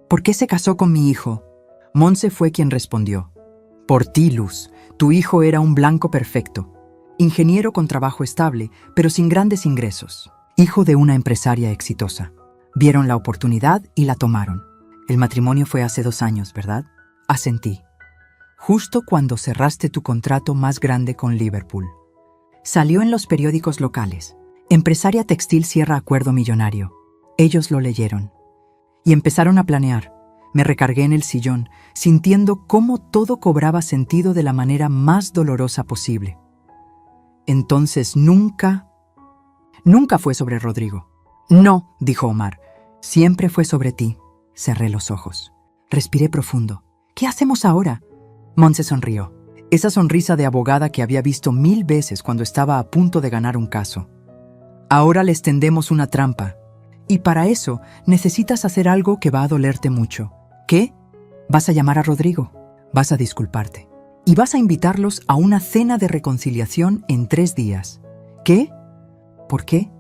¿Por qué se casó con mi hijo? Monse fue quien respondió. Por ti, Luz. Tu hijo era un blanco perfecto. Ingeniero con trabajo estable, pero sin grandes ingresos. Hijo de una empresaria exitosa. Vieron la oportunidad y la tomaron. El matrimonio fue hace 2 años, ¿verdad? Asentí. Justo cuando cerraste tu contrato más grande con Liverpool. Salió en los periódicos locales. Empresaria textil cierra acuerdo millonario. Ellos lo leyeron. Y empezaron a planear. Me recargué en el sillón, sintiendo cómo todo cobraba sentido de la manera más dolorosa posible. Entonces nunca fue sobre Rodrigo. No, dijo Omar. Siempre fue sobre ti. Cerré los ojos. Respiré profundo. ¿Qué hacemos ahora? Monse sonrió. Esa sonrisa de abogada que había visto 1000 veces cuando estaba a punto de ganar un caso. Ahora les tendemos una trampa. Y para eso necesitas hacer algo que va a dolerte mucho. ¿Qué? Vas a llamar a Rodrigo. Vas a disculparte. Y vas a invitarlos a una cena de reconciliación en 3 días. ¿Qué? ¿Por qué?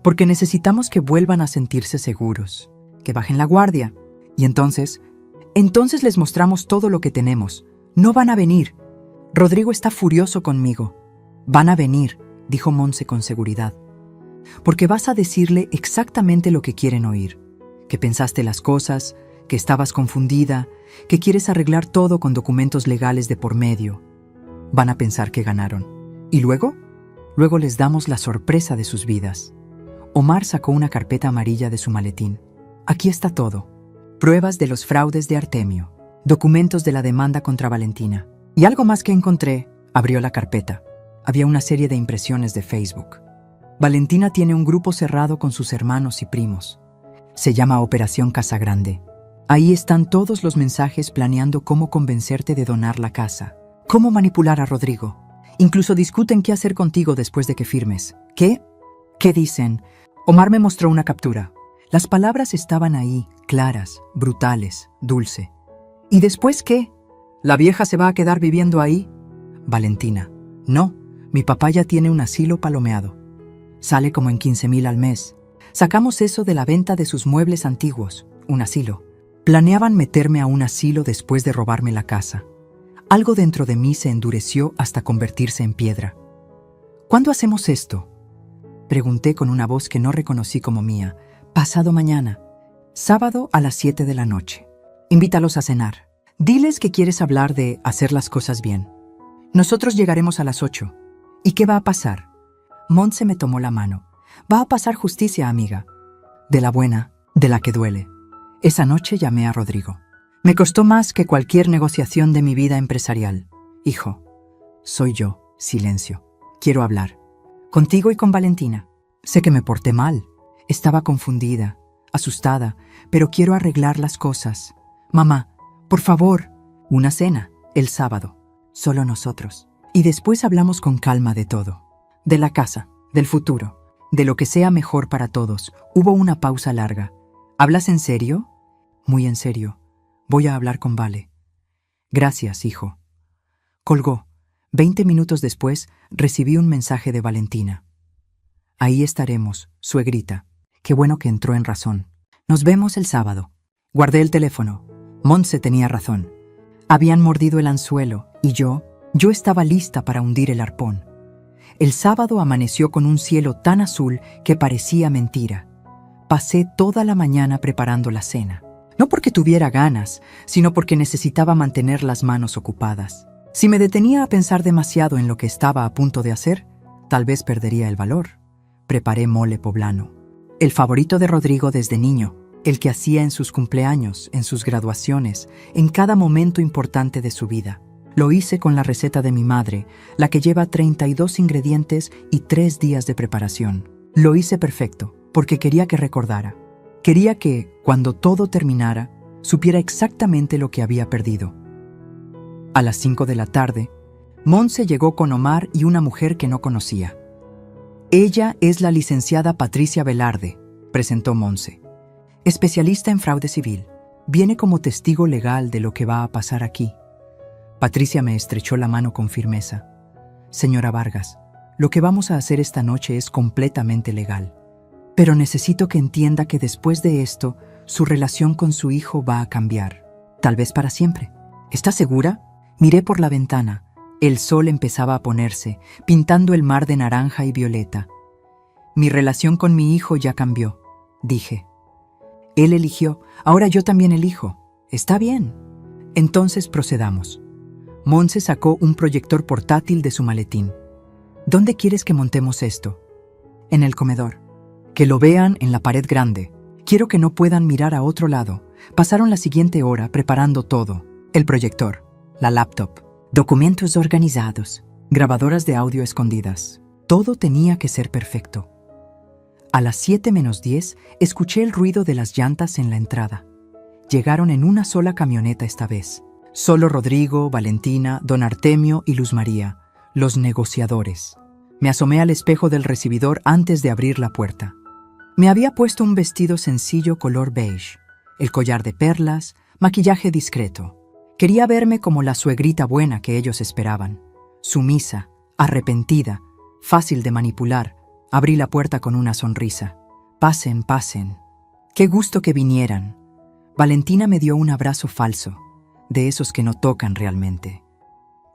Porque necesitamos que vuelvan a sentirse seguros. Que bajen la guardia. Y entonces les mostramos todo lo que tenemos. No van a venir. Rodrigo está furioso conmigo. Van a venir, dijo Monse con seguridad. Porque vas a decirle exactamente lo que quieren oír. Que pensaste las cosas, que estabas confundida, que quieres arreglar todo con documentos legales de por medio. Van a pensar que ganaron. ¿Y luego? Luego les damos la sorpresa de sus vidas. Omar sacó una carpeta amarilla de su maletín. Aquí está todo. Pruebas de los fraudes de Artemio. Documentos de la demanda contra Valentina. Y algo más que encontré. Abrió la carpeta. Había una serie de impresiones de Facebook. Valentina tiene un grupo cerrado con sus hermanos y primos. Se llama Operación Casa Grande. Ahí están todos los mensajes planeando cómo convencerte de donar la casa. Cómo manipular a Rodrigo. Incluso discuten qué hacer contigo después de que firmes. ¿Qué? ¿Qué dicen? Omar me mostró una captura. Las palabras estaban ahí, claras, brutales, dulce. ¿Y después qué? ¿La vieja se va a quedar viviendo ahí? Valentina. No, mi papá ya tiene un asilo palomeado. Sale como en 15,000 al mes. Sacamos eso de la venta de sus muebles antiguos, un asilo. Planeaban meterme a un asilo después de robarme la casa. Algo dentro de mí se endureció hasta convertirse en piedra. ¿Cuándo hacemos esto? Pregunté con una voz que no reconocí como mía. Pasado mañana. Sábado a las 7 de la noche. Invítalos a cenar. Diles que quieres hablar de hacer las cosas bien. Nosotros llegaremos a las 8. ¿Y qué va a pasar? Monse me tomó la mano. Va a pasar justicia, amiga. De la buena, de la que duele. Esa noche llamé a Rodrigo. Me costó más que cualquier negociación de mi vida empresarial. Hijo, soy yo, silencio. Quiero hablar. Contigo y con Valentina. Sé que me porté mal. Estaba confundida, asustada, pero quiero arreglar las cosas. Mamá, por favor. Una cena, el sábado. Solo nosotros. Y después hablamos con calma de todo. De la casa, del futuro, de lo que sea mejor para todos. Hubo una pausa larga. ¿Hablas en serio? Muy en serio. Voy a hablar con Vale. Gracias, hijo. Colgó. 20 minutos después, recibí un mensaje de Valentina. Ahí estaremos, suegrita. Qué bueno que entró en razón. Nos vemos el sábado. Guardé el teléfono. Monse tenía razón. Habían mordido el anzuelo y yo estaba lista para hundir el arpón. El sábado amaneció con un cielo tan azul que parecía mentira. Pasé toda la mañana preparando la cena. No porque tuviera ganas, sino porque necesitaba mantener las manos ocupadas. Si me detenía a pensar demasiado en lo que estaba a punto de hacer, tal vez perdería el valor. Preparé mole poblano, el favorito de Rodrigo desde niño. el que hacía en sus cumpleaños, en sus graduaciones, en cada momento importante de su vida. Lo hice con la receta de mi madre, la que lleva 32 ingredientes y 3 días de preparación. Lo hice perfecto, porque quería que recordara. Quería que, cuando todo terminara, supiera exactamente lo que había perdido. A las 5 de la tarde, Monse llegó con Omar y una mujer que no conocía. Ella es la licenciada Patricia Velarde, presentó Monse. Especialista en fraude civil. Viene como testigo legal de lo que va a pasar aquí. Patricia me estrechó la mano con firmeza. Señora Vargas, lo que vamos a hacer esta noche es completamente legal. Pero necesito que entienda que después de esto, su relación con su hijo va a cambiar. Tal vez para siempre. ¿Está segura? Miré por la ventana. El sol empezaba a ponerse, pintando el mar de naranja y violeta. Mi relación con mi hijo ya cambió, dije. Él eligió, ahora yo también elijo. Está bien. Entonces procedamos. Monse sacó un proyector portátil de su maletín. ¿Dónde quieres que montemos esto? En el comedor. Que lo vean en la pared grande. Quiero que no puedan mirar a otro lado. Pasaron la siguiente hora preparando todo. El proyector, la laptop, documentos organizados, grabadoras de audio escondidas. Todo tenía que ser perfecto. A las 7:10 escuché el ruido de las llantas en la entrada. Llegaron en una sola camioneta esta vez. Solo Rodrigo, Valentina, don Artemio y Luz María, los negociadores. Me asomé al espejo del recibidor antes de abrir la puerta. Me había puesto un vestido sencillo color beige, el collar de perlas, maquillaje discreto. Quería verme como la suegrita buena que ellos esperaban. Sumisa, arrepentida, fácil de manipular. Abrí la puerta con una sonrisa. Pasen, pasen. Qué gusto que vinieran. Valentina me dio un abrazo falso, de esos que no tocan realmente.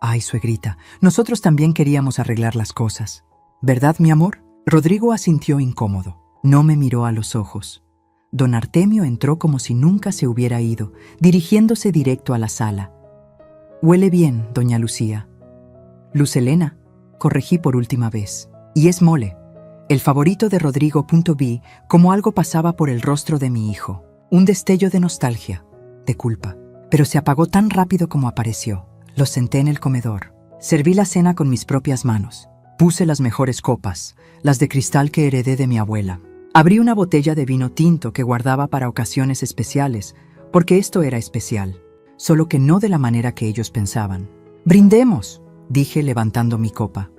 Ay, suegrita, nosotros también queríamos arreglar las cosas. ¿Verdad, mi amor? Rodrigo asintió incómodo. No me miró a los ojos. Don Artemio entró como si nunca se hubiera ido, dirigiéndose directo a la sala. Huele bien, doña Lucía. Luz Helena, corregí por última vez. Y es mole. El favorito de Rodrigo. Vi como algo pasaba por el rostro de mi hijo. Un destello de nostalgia, de culpa. Pero se apagó tan rápido como apareció. Lo senté en el comedor. Serví la cena con mis propias manos. Puse las mejores copas, las de cristal que heredé de mi abuela. Abrí una botella de vino tinto que guardaba para ocasiones especiales, porque esto era especial, solo que no de la manera que ellos pensaban. «Brindemos», dije levantando mi copa.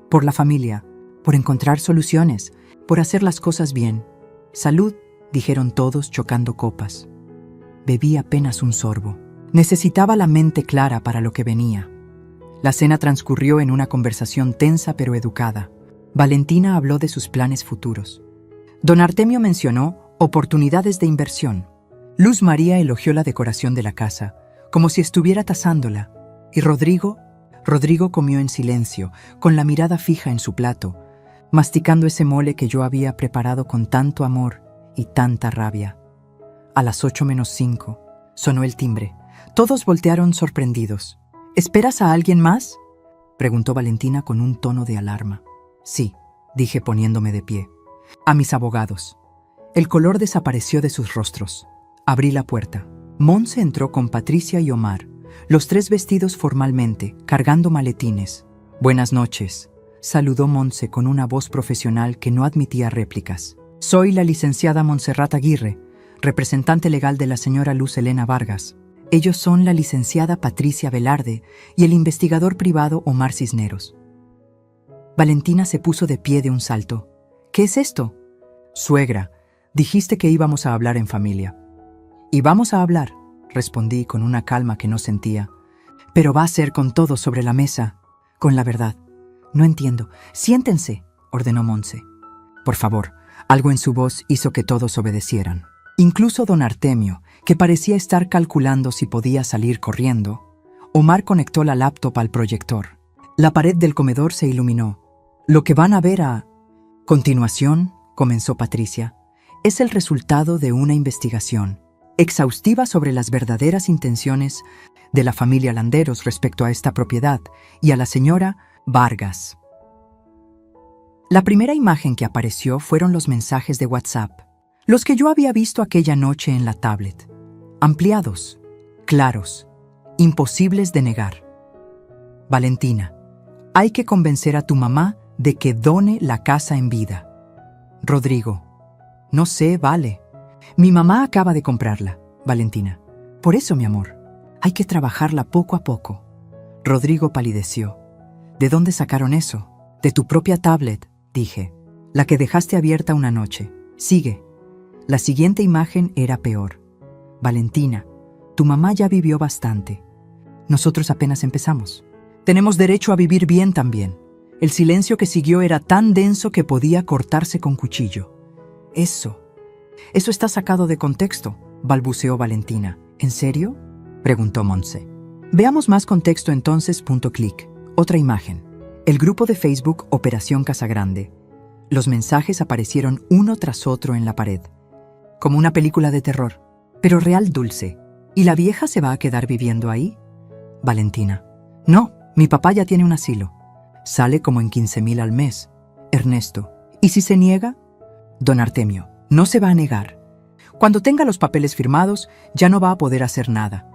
«Por la familia, por encontrar soluciones, por hacer las cosas bien. Salud», dijeron todos chocando copas. Bebí apenas un sorbo. Necesitaba la mente clara para lo que venía. La cena transcurrió en una conversación tensa pero educada. Valentina habló de sus planes futuros. Don Artemio mencionó oportunidades de inversión. Luz María elogió la decoración de la casa, como si estuviera tasándola. Y Rodrigo comió en silencio, con la mirada fija en su plato, masticando ese mole que yo había preparado con tanto amor y tanta rabia. A las 8:05 sonó el timbre. Todos voltearon sorprendidos. ¿Esperas a alguien más?, preguntó Valentina con un tono de alarma. Sí, dije poniéndome de pie. A mis abogados. El color desapareció de sus rostros. Abrí la puerta. Monse entró con Patricia y Omar, los tres vestidos formalmente, cargando maletines. Buenas noches, saludó Monse con una voz profesional que no admitía réplicas. Soy la licenciada Montserrat Aguirre, representante legal de la señora Luz Helena Vargas. Ellos son la licenciada Patricia Velarde y el investigador privado Omar Cisneros. Valentina se puso de pie de un salto. ¿Qué es esto? Suegra, dijiste que íbamos a hablar en familia. Y vamos a hablar, respondí con una calma que no sentía. Pero va a ser con todo sobre la mesa, con la verdad. No entiendo. Siéntense, ordenó Monse. Por favor, algo en su voz hizo que todos obedecieran. Incluso don Artemio, que parecía estar calculando si podía salir corriendo. Omar conectó la laptop al proyector. La pared del comedor se iluminó. Lo que van a ver a continuación, comenzó Patricia, es el resultado de una investigación exhaustiva sobre las verdaderas intenciones de la familia Landeros respecto a esta propiedad y a la señora Vargas. La primera imagen que apareció fueron los mensajes de WhatsApp. Los que yo había visto aquella noche en la tablet. Ampliados, claros, imposibles de negar. Valentina, hay que convencer a tu mamá de que done la casa en vida. Rodrigo, no sé, vale. Mi mamá acaba de comprarla, Valentina. Por eso, mi amor, hay que trabajarla poco a poco. Rodrigo palideció. ¿De dónde sacaron eso? De tu propia tablet, dije. La que dejaste abierta una noche. Sigue. La siguiente imagen era peor. Valentina, tu mamá ya vivió bastante. Nosotros apenas empezamos. Tenemos derecho a vivir bien también. El silencio que siguió era tan denso que podía cortarse con cuchillo. Eso está sacado de contexto, balbuceó Valentina. ¿En serio?, preguntó Monse. Veamos más contexto entonces. Clic. Otra imagen. El grupo de Facebook Operación Casagrande. Los mensajes aparecieron uno tras otro en la pared. Como una película de terror, pero real. Dulce. ¿Y la vieja se va a quedar viviendo ahí? Valentina. No, mi papá ya tiene un asilo. Sale como en 15,000 al mes. Ernesto. ¿Y si se niega? Don Artemio. No se va a negar. Cuando tenga los papeles firmados, ya no va a poder hacer nada.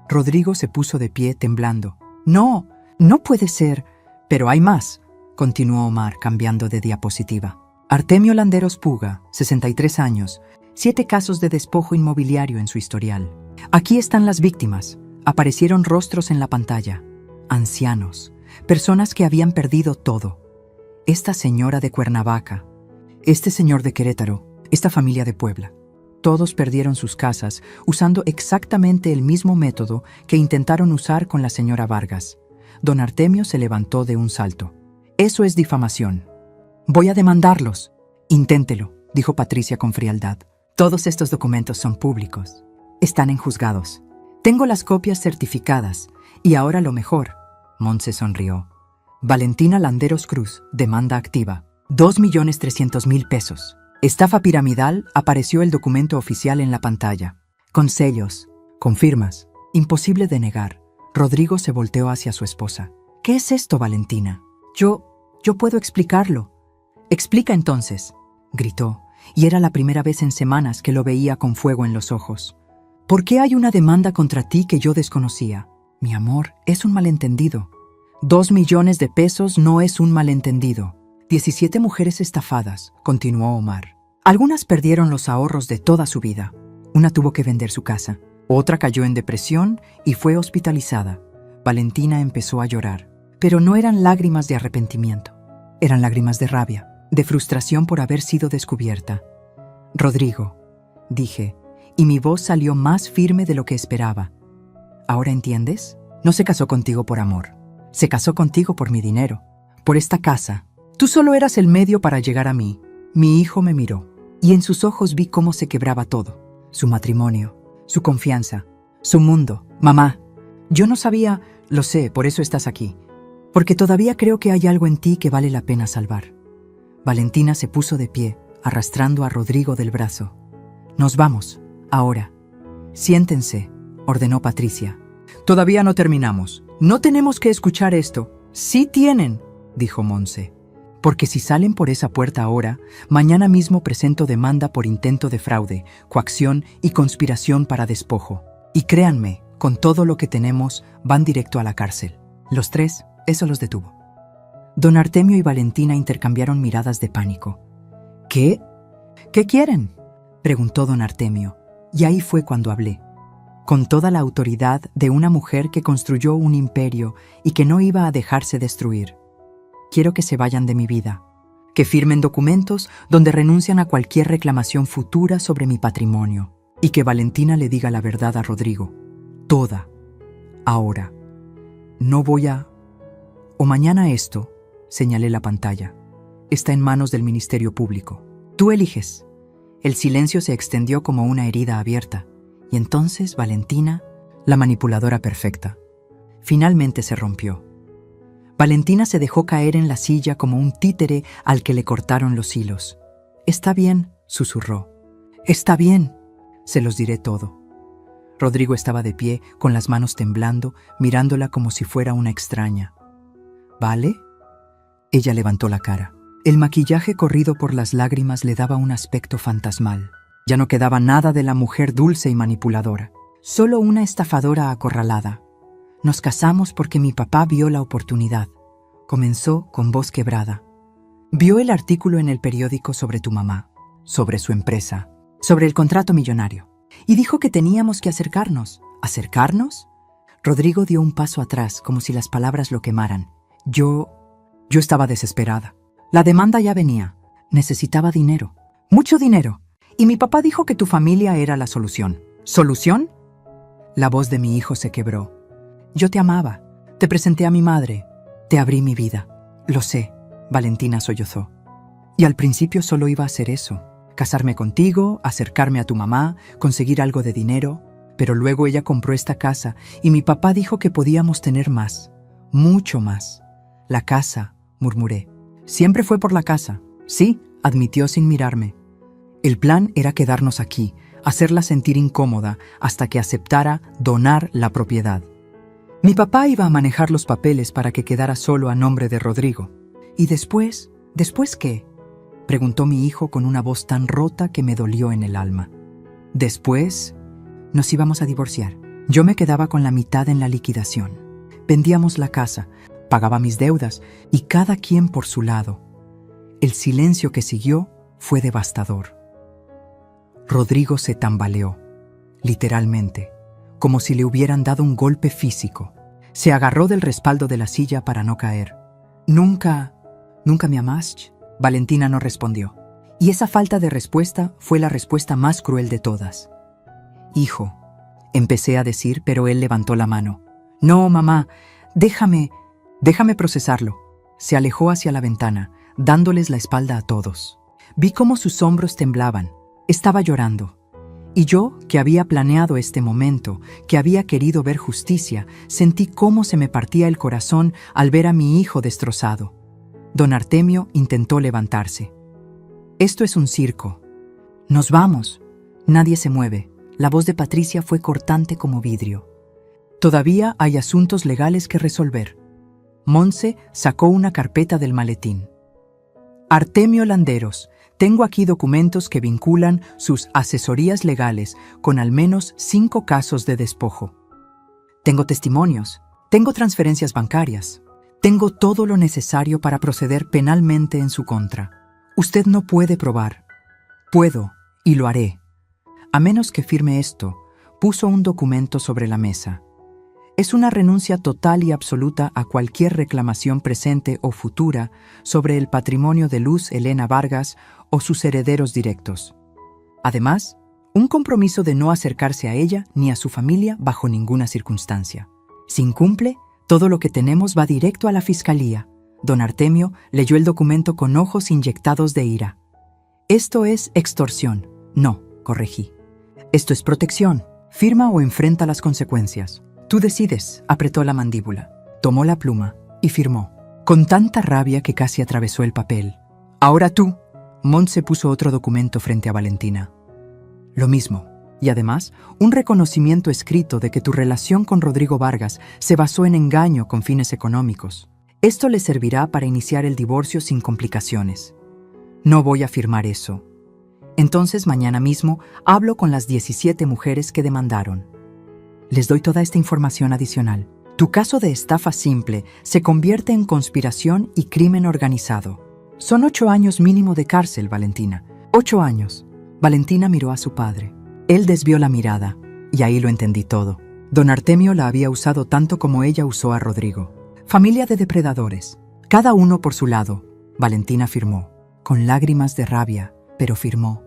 Rodrigo se puso de pie temblando. No, no puede ser. Pero hay más, continuó Omar cambiando de diapositiva. Artemio Landeros Puga, 63 años, 7 casos de despojo inmobiliario en su historial. Aquí están las víctimas. Aparecieron rostros en la pantalla. Ancianos, personas que habían perdido todo. Esta señora de Cuernavaca, este señor de Querétaro, esta familia de Puebla. Todos perdieron sus casas usando exactamente el mismo método que intentaron usar con la señora Vargas. Don Artemio se levantó de un salto. Eso es difamación. Voy a demandarlos. Inténtelo, dijo Patricia con frialdad. Todos estos documentos son públicos. Están en juzgados. Tengo las copias certificadas. Y ahora lo mejor. Monse sonrió. Valentina Landeros Cruz, demanda activa. 2,300,000 pesos. Estafa piramidal. Apareció el documento oficial en la pantalla. Con sellos, con firmas. Imposible de negar. Rodrigo se volteó hacia su esposa. ¿Qué es esto, Valentina? Yo puedo explicarlo. Explica entonces, gritó, y era la primera vez en semanas que lo veía con fuego en los ojos. ¿Por qué hay una demanda contra ti que yo desconocía? Mi amor, es un malentendido. 2 millones de pesos no es un malentendido. 17 mujeres estafadas, continuó Omar. Algunas perdieron los ahorros de toda su vida. Una tuvo que vender su casa. Otra cayó en depresión y fue hospitalizada. Valentina empezó a llorar. Pero no eran lágrimas de arrepentimiento. Eran lágrimas de rabia, de frustración por haber sido descubierta. Rodrigo, dije, y mi voz salió más firme de lo que esperaba. ¿Ahora entiendes? No se casó contigo por amor. Se casó contigo por mi dinero, por esta casa. Tú solo eras el medio para llegar a mí. Mi hijo me miró, y en sus ojos vi cómo se quebraba todo. Su matrimonio, su confianza, su mundo. Mamá, yo no sabía, lo sé, por eso estás aquí. Porque todavía creo que hay algo en ti que vale la pena salvar. Valentina se puso de pie, arrastrando a Rodrigo del brazo. Nos vamos, ahora. Siéntense, ordenó Patricia. Todavía no terminamos. No tenemos que escuchar esto. Sí tienen, dijo Monse. Porque si salen por esa puerta ahora, mañana mismo presento demanda por intento de fraude, coacción y conspiración para despojo. Y créanme, con todo lo que tenemos, van directo a la cárcel. Los tres, eso los detuvo. Don Artemio y Valentina intercambiaron miradas de pánico. ¿Qué? ¿Qué quieren?, preguntó don Artemio, y ahí fue cuando hablé. Con toda la autoridad de una mujer que construyó un imperio y que no iba a dejarse destruir. Quiero que se vayan de mi vida, que firmen documentos donde renuncian a cualquier reclamación futura sobre mi patrimonio y que Valentina le diga la verdad a Rodrigo. Toda. Ahora. No voy a... O mañana esto, señalé la pantalla, está en manos del Ministerio Público. Tú eliges. El silencio se extendió como una herida abierta y entonces Valentina, la manipuladora perfecta, finalmente se rompió. Valentina se dejó caer en la silla como un títere al que le cortaron los hilos. «Está bien», susurró. «Está bien, se los diré todo». Rodrigo estaba de pie, con las manos temblando, mirándola como si fuera una extraña. ¿Vale? Ella levantó la cara. El maquillaje corrido por las lágrimas le daba un aspecto fantasmal. Ya no quedaba nada de la mujer dulce y manipuladora, solo una estafadora acorralada. Nos casamos porque mi papá vio la oportunidad. Comenzó con voz quebrada. Vio el artículo en el periódico sobre tu mamá, sobre su empresa, sobre el contrato millonario, y dijo que teníamos que acercarnos. ¿Acercarnos? Rodrigo dio un paso atrás, como si las palabras lo quemaran. Yo estaba desesperada. La demanda ya venía. Necesitaba dinero. Mucho dinero. Y mi papá dijo que tu familia era la solución. ¿Solución? La voz de mi hijo se quebró. Yo te amaba. Te presenté a mi madre. Te abrí mi vida. Lo sé. Valentina sollozó. Y al principio solo iba a hacer eso. Casarme contigo, acercarme a tu mamá, conseguir algo de dinero. Pero luego ella compró esta casa y mi papá dijo que podíamos tener más. Mucho más. La casa, murmuré. Siempre fue por la casa. Sí, admitió sin mirarme. El plan era quedarnos aquí, hacerla sentir incómoda hasta que aceptara donar la propiedad. Mi papá iba a manejar los papeles para que quedara solo a nombre de Rodrigo. ¿Y después? ¿Después qué?, preguntó mi hijo con una voz tan rota que me dolió en el alma. Después, nos íbamos a divorciar. Yo me quedaba con la mitad en la liquidación. Vendíamos la casa, pagaba mis deudas y cada quien por su lado. El silencio que siguió fue devastador. Rodrigo se tambaleó, literalmente, como si le hubieran dado un golpe físico. Se agarró del respaldo de la silla para no caer. ¿Nunca me amaste? Valentina no respondió. Y esa falta de respuesta fue la respuesta más cruel de todas. Hijo, empecé a decir, pero él levantó la mano. No, mamá, déjame procesarlo. Se alejó hacia la ventana, dándoles la espalda a todos. Vi cómo sus hombros temblaban. Estaba llorando. Y yo, que había planeado este momento, que había querido ver justicia, sentí cómo se me partía el corazón al ver a mi hijo destrozado. Don Artemio intentó levantarse. Esto es un circo. Nos vamos. Nadie se mueve. La voz de Patricia fue cortante como vidrio. Todavía hay asuntos legales que resolver. Montse sacó una carpeta del maletín. Artemio Landeros, tengo aquí documentos que vinculan sus asesorías legales con al menos 5 casos de despojo. Tengo testimonios, tengo transferencias bancarias, tengo todo lo necesario para proceder penalmente en su contra. Usted no puede probar. Puedo, y lo haré. A menos que firme esto, puso un documento sobre la mesa. Es una renuncia total y absoluta a cualquier reclamación presente o futura sobre el patrimonio de Luz Helena Vargas o sus herederos directos. Además, un compromiso de no acercarse a ella ni a su familia bajo ninguna circunstancia. Si incumple, todo lo que tenemos va directo a la fiscalía. Don Artemio leyó el documento con ojos inyectados de ira. Esto es extorsión. No, corregí. Esto es protección. Firma o enfrenta las consecuencias. Tú decides, apretó la mandíbula, tomó la pluma y firmó, con tanta rabia que casi atravesó el papel. Ahora tú. Montse puso otro documento frente a Valentina. Lo mismo, y además, un reconocimiento escrito de que tu relación con Rodrigo Vargas se basó en engaño con fines económicos. Esto le servirá para iniciar el divorcio sin complicaciones. No voy a firmar eso. Entonces mañana mismo hablo con las 17 mujeres que demandaron. Les doy toda esta información adicional. Tu caso de estafa simple se convierte en conspiración y crimen organizado. Son 8 años mínimo de cárcel, Valentina. 8 años. Valentina miró a su padre. Él desvió la mirada, y ahí lo entendí todo. Don Artemio la había usado tanto como ella usó a Rodrigo. Familia de depredadores, cada uno por su lado. Valentina firmó, con lágrimas de rabia, pero firmó.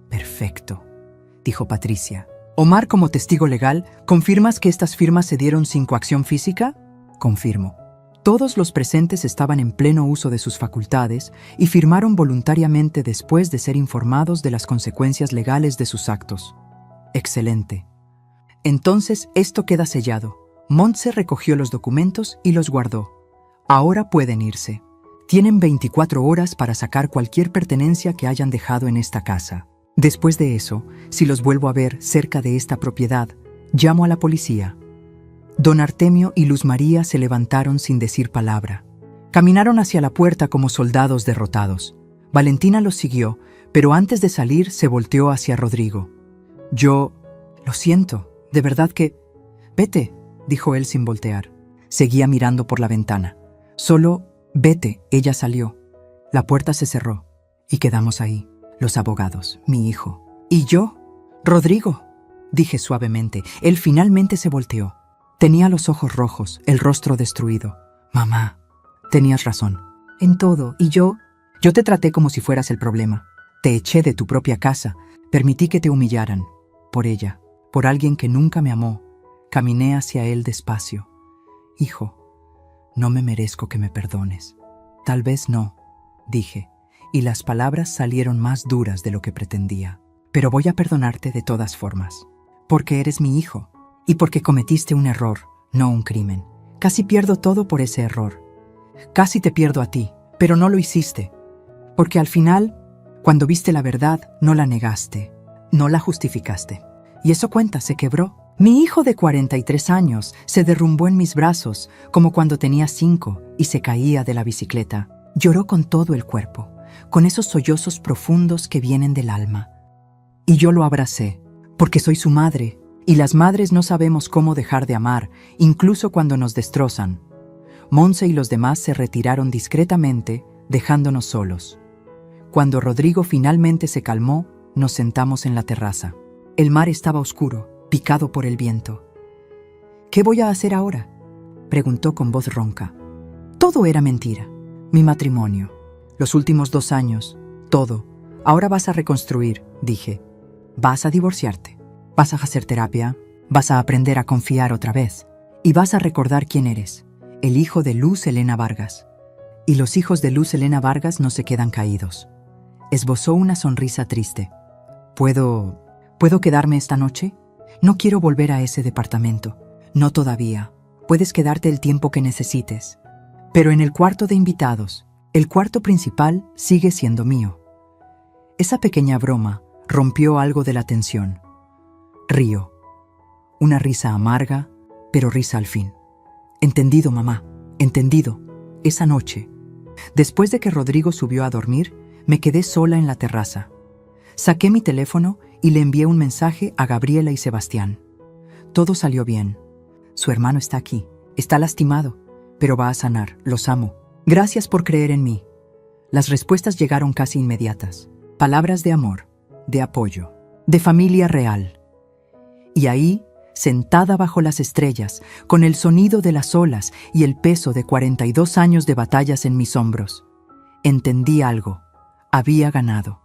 Perfecto, dijo Patricia. Omar, como testigo legal, ¿confirmas que estas firmas se dieron sin coacción física? Confirmo. Todos los presentes estaban en pleno uso de sus facultades y firmaron voluntariamente después de ser informados de las consecuencias legales de sus actos. Excelente. Entonces esto queda sellado. Montse recogió los documentos y los guardó. Ahora pueden irse. Tienen 24 horas para sacar cualquier pertenencia que hayan dejado en esta casa. Después de eso, si los vuelvo a ver cerca de esta propiedad, llamo a la policía. Don Artemio y Luz María se levantaron sin decir palabra. Caminaron hacia la puerta como soldados derrotados. Valentina los siguió, pero antes de salir se volteó hacia Rodrigo. Yo... Lo siento, de verdad que... Vete, dijo él sin voltear. Seguía mirando por la ventana. Solo, vete, ella salió. La puerta se cerró y quedamos ahí, los abogados, mi hijo. ¿Y yo? Rodrigo, dije suavemente. Él finalmente se volteó. Tenía los ojos rojos, el rostro destruido. Mamá, tenías razón. En todo, y yo te traté como si fueras el problema. Te eché de tu propia casa, permití que te humillaran. Por ella, por alguien que nunca me amó, caminé hacia él despacio. Hijo, no me merezco que me perdones. Tal vez no, dije, y las palabras salieron más duras de lo que pretendía. Pero voy a perdonarte de todas formas, porque eres mi hijo, y porque cometiste un error, no un crimen. Casi pierdo todo por ese error. Casi te pierdo a ti, pero no lo hiciste. Porque al final, cuando viste la verdad, no la negaste, no la justificaste. Y eso cuenta, se quebró. Mi hijo de 43 años se derrumbó en mis brazos, como cuando tenía 5, y se caía de la bicicleta. Lloró con todo el cuerpo, con esos sollozos profundos que vienen del alma. Y yo lo abracé, porque soy su madre, y las madres no sabemos cómo dejar de amar, incluso cuando nos destrozan. Monse y los demás se retiraron discretamente, dejándonos solos. Cuando Rodrigo finalmente se calmó, nos sentamos en la terraza. El mar estaba oscuro, picado por el viento. ¿Qué voy a hacer ahora?, preguntó con voz ronca. Todo era mentira. Mi matrimonio, los últimos 2 años, todo. Ahora vas a reconstruir, dije. Vas a divorciarte, vas a hacer terapia, vas a aprender a confiar otra vez y vas a recordar quién eres, el hijo de Luz Helena Vargas. Y los hijos de Luz Helena Vargas no se quedan caídos. Esbozó una sonrisa triste. ¿Puedo quedarme esta noche? No quiero volver a ese departamento. No todavía. Puedes quedarte el tiempo que necesites. Pero en el cuarto de invitados, el cuarto principal sigue siendo mío. Esa pequeña broma rompió algo de la tensión. Río. Una risa amarga, pero risa al fin. Entendido, mamá. Entendido. Esa noche, después de que Rodrigo subió a dormir, me quedé sola en la terraza. Saqué mi teléfono y le envié un mensaje a Gabriela y Sebastián. Todo salió bien. Su hermano está aquí. Está lastimado, pero va a sanar. Los amo. Gracias por creer en mí. Las respuestas llegaron casi inmediatas. Palabras de amor, de apoyo, de familia real. Y ahí, sentada bajo las estrellas, con el sonido de las olas y el peso de 42 años de batallas en mis hombros, entendí algo. Había ganado.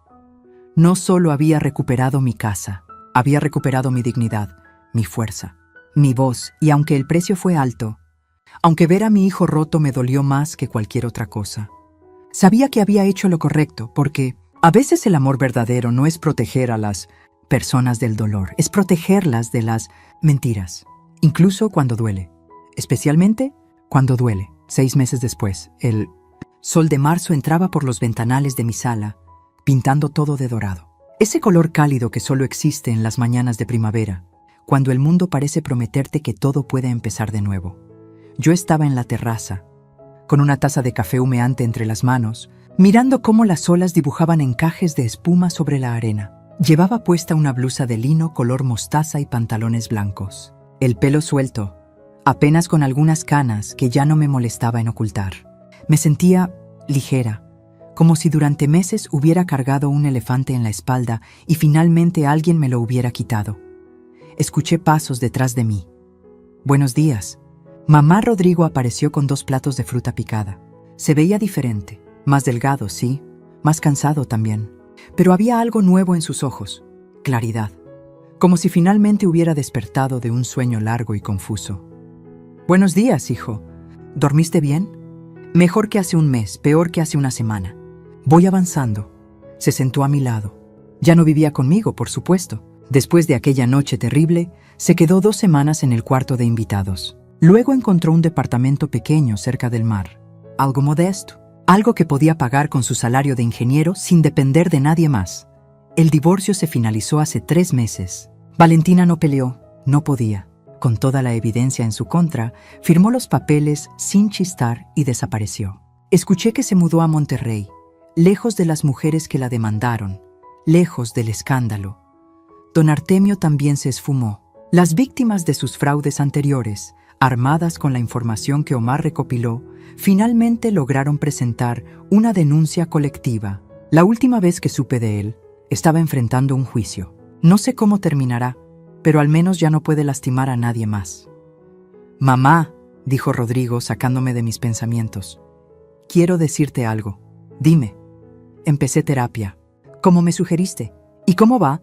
No solo había recuperado mi casa, había recuperado mi dignidad, mi fuerza, mi voz, y aunque el precio fue alto, aunque ver a mi hijo roto me dolió más que cualquier otra cosa, sabía que había hecho lo correcto, porque a veces el amor verdadero no es proteger a las personas del dolor, es protegerlas de las mentiras, incluso cuando duele, especialmente cuando duele. 6 meses después, el sol de marzo entraba por los ventanales de mi sala, pintando todo de dorado. Ese color cálido que solo existe en las mañanas de primavera, cuando el mundo parece prometerte que todo puede empezar de nuevo. Yo estaba en la terraza, con una taza de café humeante entre las manos, mirando cómo las olas dibujaban encajes de espuma sobre la arena. Llevaba puesta una blusa de lino color mostaza y pantalones blancos. El pelo suelto, apenas con algunas canas que ya no me molestaba en ocultar. Me sentía ligera, como si durante meses hubiera cargado un elefante en la espalda y finalmente alguien me lo hubiera quitado. Escuché pasos detrás de mí. «Buenos días». Mamá Rodrigo apareció con 2 platos de fruta picada. Se veía diferente, más delgado, sí, más cansado también. Pero había algo nuevo en sus ojos, claridad, como si finalmente hubiera despertado de un sueño largo y confuso. «Buenos días, hijo. ¿Dormiste bien?» «Mejor que hace un mes, peor que hace una semana». «Voy avanzando». Se sentó a mi lado. Ya no vivía conmigo, por supuesto. Después de aquella noche terrible, se quedó 2 semanas en el cuarto de invitados. Luego encontró un departamento pequeño cerca del mar. Algo modesto. Algo que podía pagar con su salario de ingeniero sin depender de nadie más. El divorcio se finalizó hace 3 meses. Valentina no peleó, no podía. Con toda la evidencia en su contra, firmó los papeles sin chistar y desapareció. Escuché que se mudó a Monterrey, lejos de las mujeres que la demandaron, lejos del escándalo. Don Artemio también se esfumó. Las víctimas de sus fraudes anteriores, armadas con la información que Omar recopiló, finalmente lograron presentar una denuncia colectiva. La última vez que supe de él, estaba enfrentando un juicio. No sé cómo terminará, pero al menos ya no puede lastimar a nadie más. «Mamá», dijo Rodrigo sacándome de mis pensamientos, «quiero decirte algo. Dime». Empecé terapia. «¿Cómo me sugeriste? ¿Y cómo va?»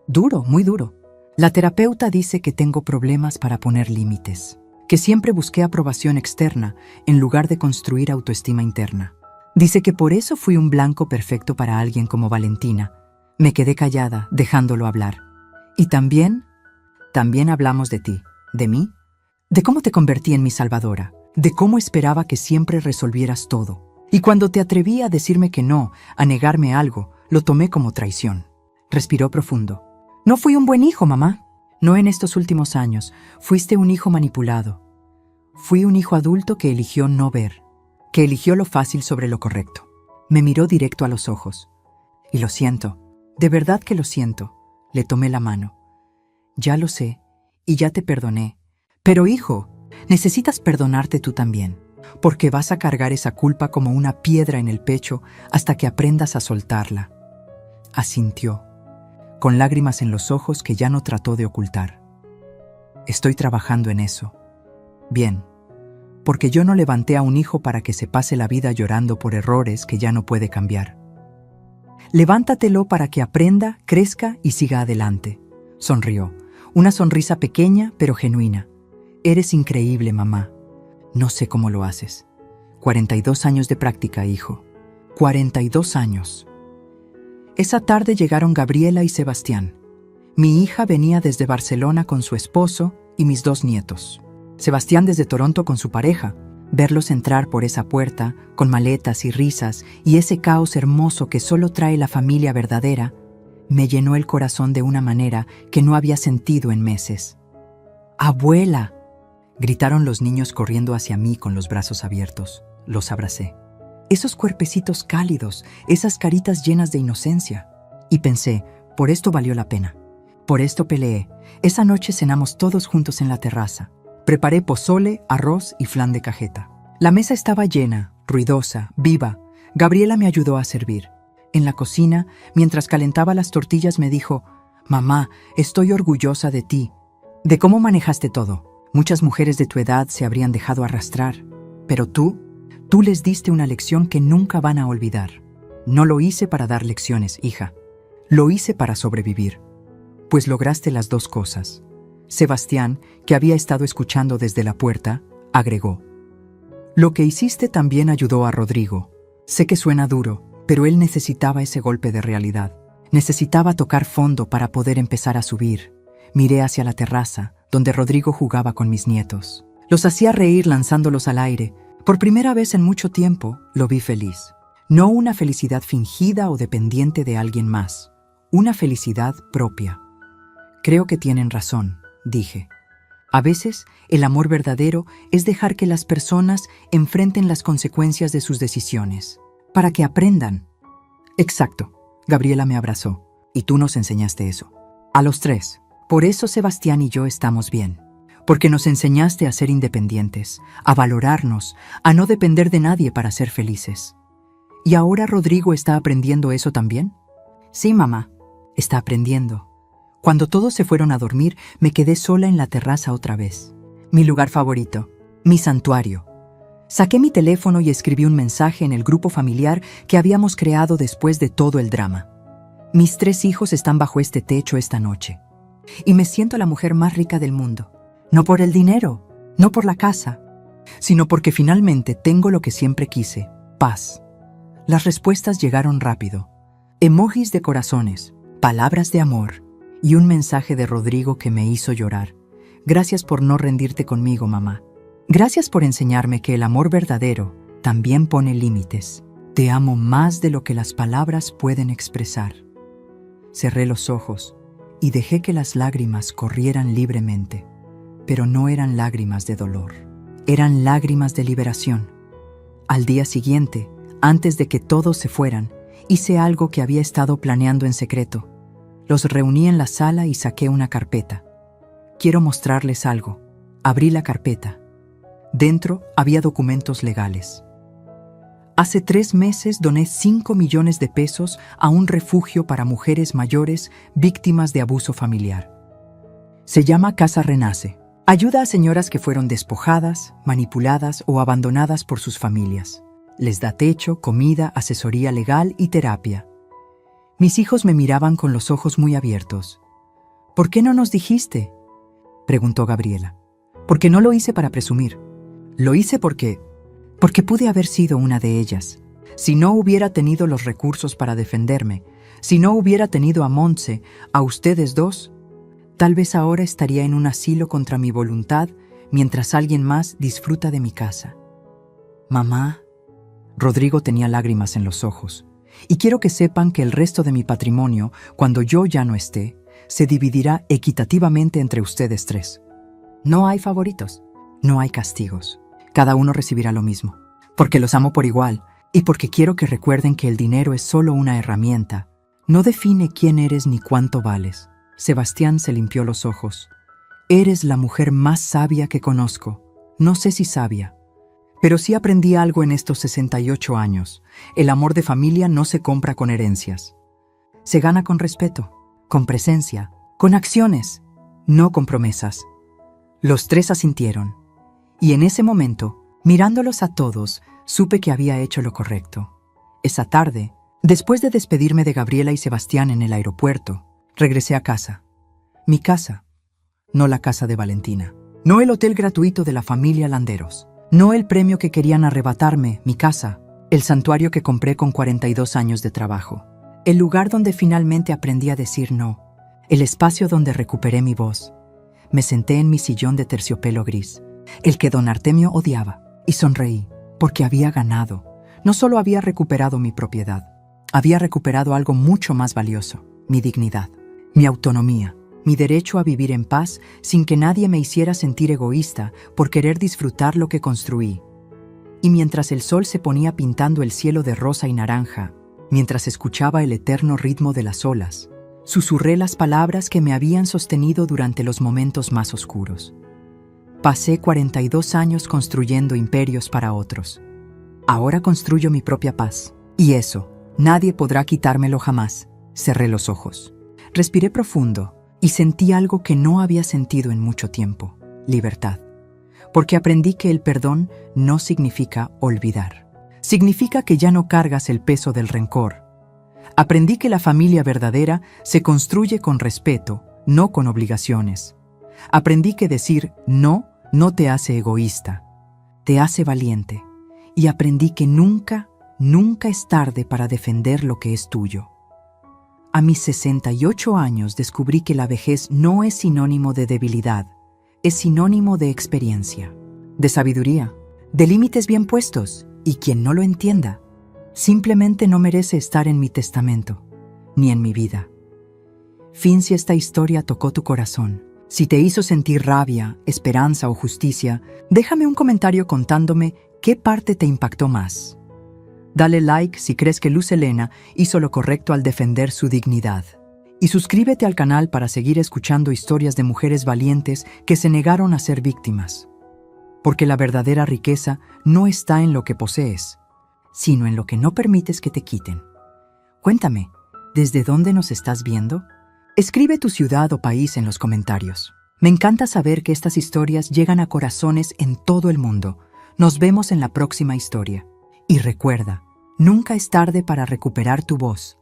«Duro, muy duro. La terapeuta dice que tengo problemas para poner límites, que siempre busqué aprobación externa en lugar de construir autoestima interna. Dice que por eso fui un blanco perfecto para alguien como Valentina». Me quedé callada, dejándolo hablar. «Y también hablamos de ti, de mí, de cómo te convertí en mi salvadora, de cómo esperaba que siempre resolvieras todo. Y cuando te atreví a decirme que no, a negarme algo, lo tomé como traición». Respiró profundo. «No fui un buen hijo, mamá. No en estos últimos años. Fuiste un hijo manipulado. Fui un hijo adulto que eligió no ver, que eligió lo fácil sobre lo correcto». Me miró directo a los ojos. «Y lo siento, de verdad que lo siento». Le tomé la mano. «Ya lo sé, y ya te perdoné. Pero hijo, necesitas perdonarte tú también, porque vas a cargar esa culpa como una piedra en el pecho hasta que aprendas a soltarla». Asintió, con lágrimas en los ojos que ya no trató de ocultar. «Estoy trabajando en eso. Bien, porque yo no levanté a un hijo para que se pase la vida llorando por errores que ya no puede cambiar. Levántatelo para que aprenda, crezca y siga adelante». Sonrió, una sonrisa pequeña pero genuina. «Eres increíble, mamá. No sé cómo lo haces. 42 años de práctica, hijo. 42 años». Esa tarde llegaron Gabriela y Sebastián. Mi hija venía desde Barcelona con su esposo y mis 2 nietos. Sebastián desde Toronto con su pareja. Verlos entrar por esa puerta, con maletas y risas, y ese caos hermoso que solo trae la familia verdadera, me llenó el corazón de una manera que no había sentido en meses. «¡Abuela!», gritaron los niños corriendo hacia mí con los brazos abiertos. Los abracé. Esos cuerpecitos cálidos, esas caritas llenas de inocencia. Y pensé, por esto valió la pena. Por esto peleé. Esa noche cenamos todos juntos en la terraza. Preparé pozole, arroz y flan de cajeta. La mesa estaba llena, ruidosa, viva. Gabriela me ayudó a servir. En la cocina, mientras calentaba las tortillas, me dijo: «Mamá, estoy orgullosa de ti, de cómo manejaste todo. Muchas mujeres de tu edad se habrían dejado arrastrar, pero tú les diste una lección que nunca van a olvidar. No lo hice para dar lecciones, hija. Lo hice para sobrevivir». Pues lograste las 2 cosas. Sebastián, que había estado escuchando desde la puerta, agregó: «Lo que hiciste también ayudó a Rodrigo. Sé que suena duro, pero él necesitaba ese golpe de realidad. Necesitaba tocar fondo para poder empezar a subir». Miré hacia la terraza, donde Rodrigo jugaba con mis nietos. Los hacía reír lanzándolos al aire. Por primera vez en mucho tiempo, lo vi feliz. No una felicidad fingida o dependiente de alguien más. Una felicidad propia. «Creo que tienen razón», dije. «A veces, el amor verdadero es dejar que las personas enfrenten las consecuencias de sus decisiones, para que aprendan». «Exacto», Gabriela me abrazó. «Y tú nos enseñaste eso. A los 3. Por eso Sebastián y yo estamos bien. Porque nos enseñaste a ser independientes, a valorarnos, a no depender de nadie para ser felices». «¿Y ahora Rodrigo está aprendiendo eso también?» «Sí, mamá, está aprendiendo». Cuando todos se fueron a dormir, me quedé sola en la terraza otra vez. Mi lugar favorito, mi santuario. Saqué mi teléfono y escribí un mensaje en el grupo familiar que habíamos creado después de todo el drama. «Mis 3 hijos están bajo este techo esta noche. Y me siento la mujer más rica del mundo. No por el dinero, no por la casa, sino porque finalmente tengo lo que siempre quise: paz». Las respuestas llegaron rápido. Emojis de corazones, palabras de amor y un mensaje de Rodrigo que me hizo llorar. «Gracias por no rendirte conmigo, mamá. Gracias por enseñarme que el amor verdadero también pone límites. Te amo más de lo que las palabras pueden expresar». Cerré los ojos y dejé que las lágrimas corrieran libremente, pero no eran lágrimas de dolor. Eran lágrimas de liberación. Al día siguiente, Antes de que todos se fueran, hice algo que había estado planeando en secreto. Los reuní en la sala y saqué una carpeta. Quiero mostrarles algo. Abrí la carpeta. Dentro había documentos legales. Hace 3 meses doné 5 millones de pesos a un refugio para mujeres mayores víctimas de abuso familiar. Se llama Casa Renace. Ayuda a señoras que fueron despojadas, manipuladas o abandonadas por sus familias. Les da techo, comida, asesoría legal y terapia. Mis hijos me miraban con los ojos muy abiertos. ¿Por qué no nos dijiste?, preguntó Gabriela. Porque no lo hice para presumir. Lo hice porque pude haber sido una de ellas. Si no hubiera tenido los recursos para defenderme, si no hubiera tenido a Montse, a ustedes dos, tal vez ahora estaría en un asilo contra mi voluntad mientras alguien más disfruta de mi casa. Mamá, Rodrigo tenía lágrimas en los ojos. Y quiero que sepan que el resto de mi patrimonio, cuando yo ya no esté, se dividirá equitativamente entre ustedes 3. No hay favoritos, no hay castigos. Cada uno recibirá lo mismo, porque los amo por igual y porque quiero que recuerden que el dinero es solo una herramienta. No define quién eres ni cuánto vales. Sebastián se limpió los ojos. Eres la mujer más sabia que conozco. No sé si sabia, pero sí aprendí algo en estos 68 años. El amor de familia no se compra con herencias. Se gana con respeto, con presencia, con acciones, no con promesas. Los 3 asintieron. Y en ese momento, mirándolos a todos, supe que había hecho lo correcto. Esa tarde, después de despedirme de Gabriela y Sebastián en el aeropuerto, regresé a casa. Mi casa, no la casa de Valentina. No el hotel gratuito de la familia Landeros. No el premio que querían arrebatarme, mi casa. El santuario que compré con 42 años de trabajo. El lugar donde finalmente aprendí a decir no. El espacio donde recuperé mi voz. Me senté en mi sillón de terciopelo gris, el que don Artemio odiaba, y sonreí, porque había ganado. No solo había recuperado mi propiedad, había recuperado algo mucho más valioso, mi dignidad, mi autonomía, mi derecho a vivir en paz sin que nadie me hiciera sentir egoísta por querer disfrutar lo que construí. Y mientras el sol se ponía pintando el cielo de rosa y naranja, mientras escuchaba el eterno ritmo de las olas, susurré las palabras que me habían sostenido durante los momentos más oscuros. Pasé 42 años construyendo imperios para otros. Ahora construyo mi propia paz. Y eso, nadie podrá quitármelo jamás. Cerré los ojos. Respiré profundo y sentí algo que no había sentido en mucho tiempo: libertad. Porque aprendí que el perdón no significa olvidar. Significa que ya no cargas el peso del rencor. Aprendí que la familia verdadera se construye con respeto, no con obligaciones. Aprendí que decir no te hace egoísta, te hace valiente. Y aprendí que nunca es tarde para defender lo que es tuyo. A mis 68 años descubrí que la vejez no es sinónimo de debilidad, es sinónimo de experiencia, de sabiduría, de límites bien puestos, y quien no lo entienda, simplemente no merece estar en mi testamento, ni en mi vida. Fin si esta historia tocó tu corazón. Si te hizo sentir rabia, esperanza o justicia, déjame un comentario contándome qué parte te impactó más. Dale like si crees que Luz Helena hizo lo correcto al defender su dignidad. Y suscríbete al canal para seguir escuchando historias de mujeres valientes que se negaron a ser víctimas. Porque la verdadera riqueza no está en lo que posees, sino en lo que no permites que te quiten. Cuéntame, ¿desde dónde nos estás viendo? Escribe tu ciudad o país en los comentarios. Me encanta saber que estas historias llegan a corazones en todo el mundo. Nos vemos en la próxima historia. Y recuerda, nunca es tarde para recuperar tu voz.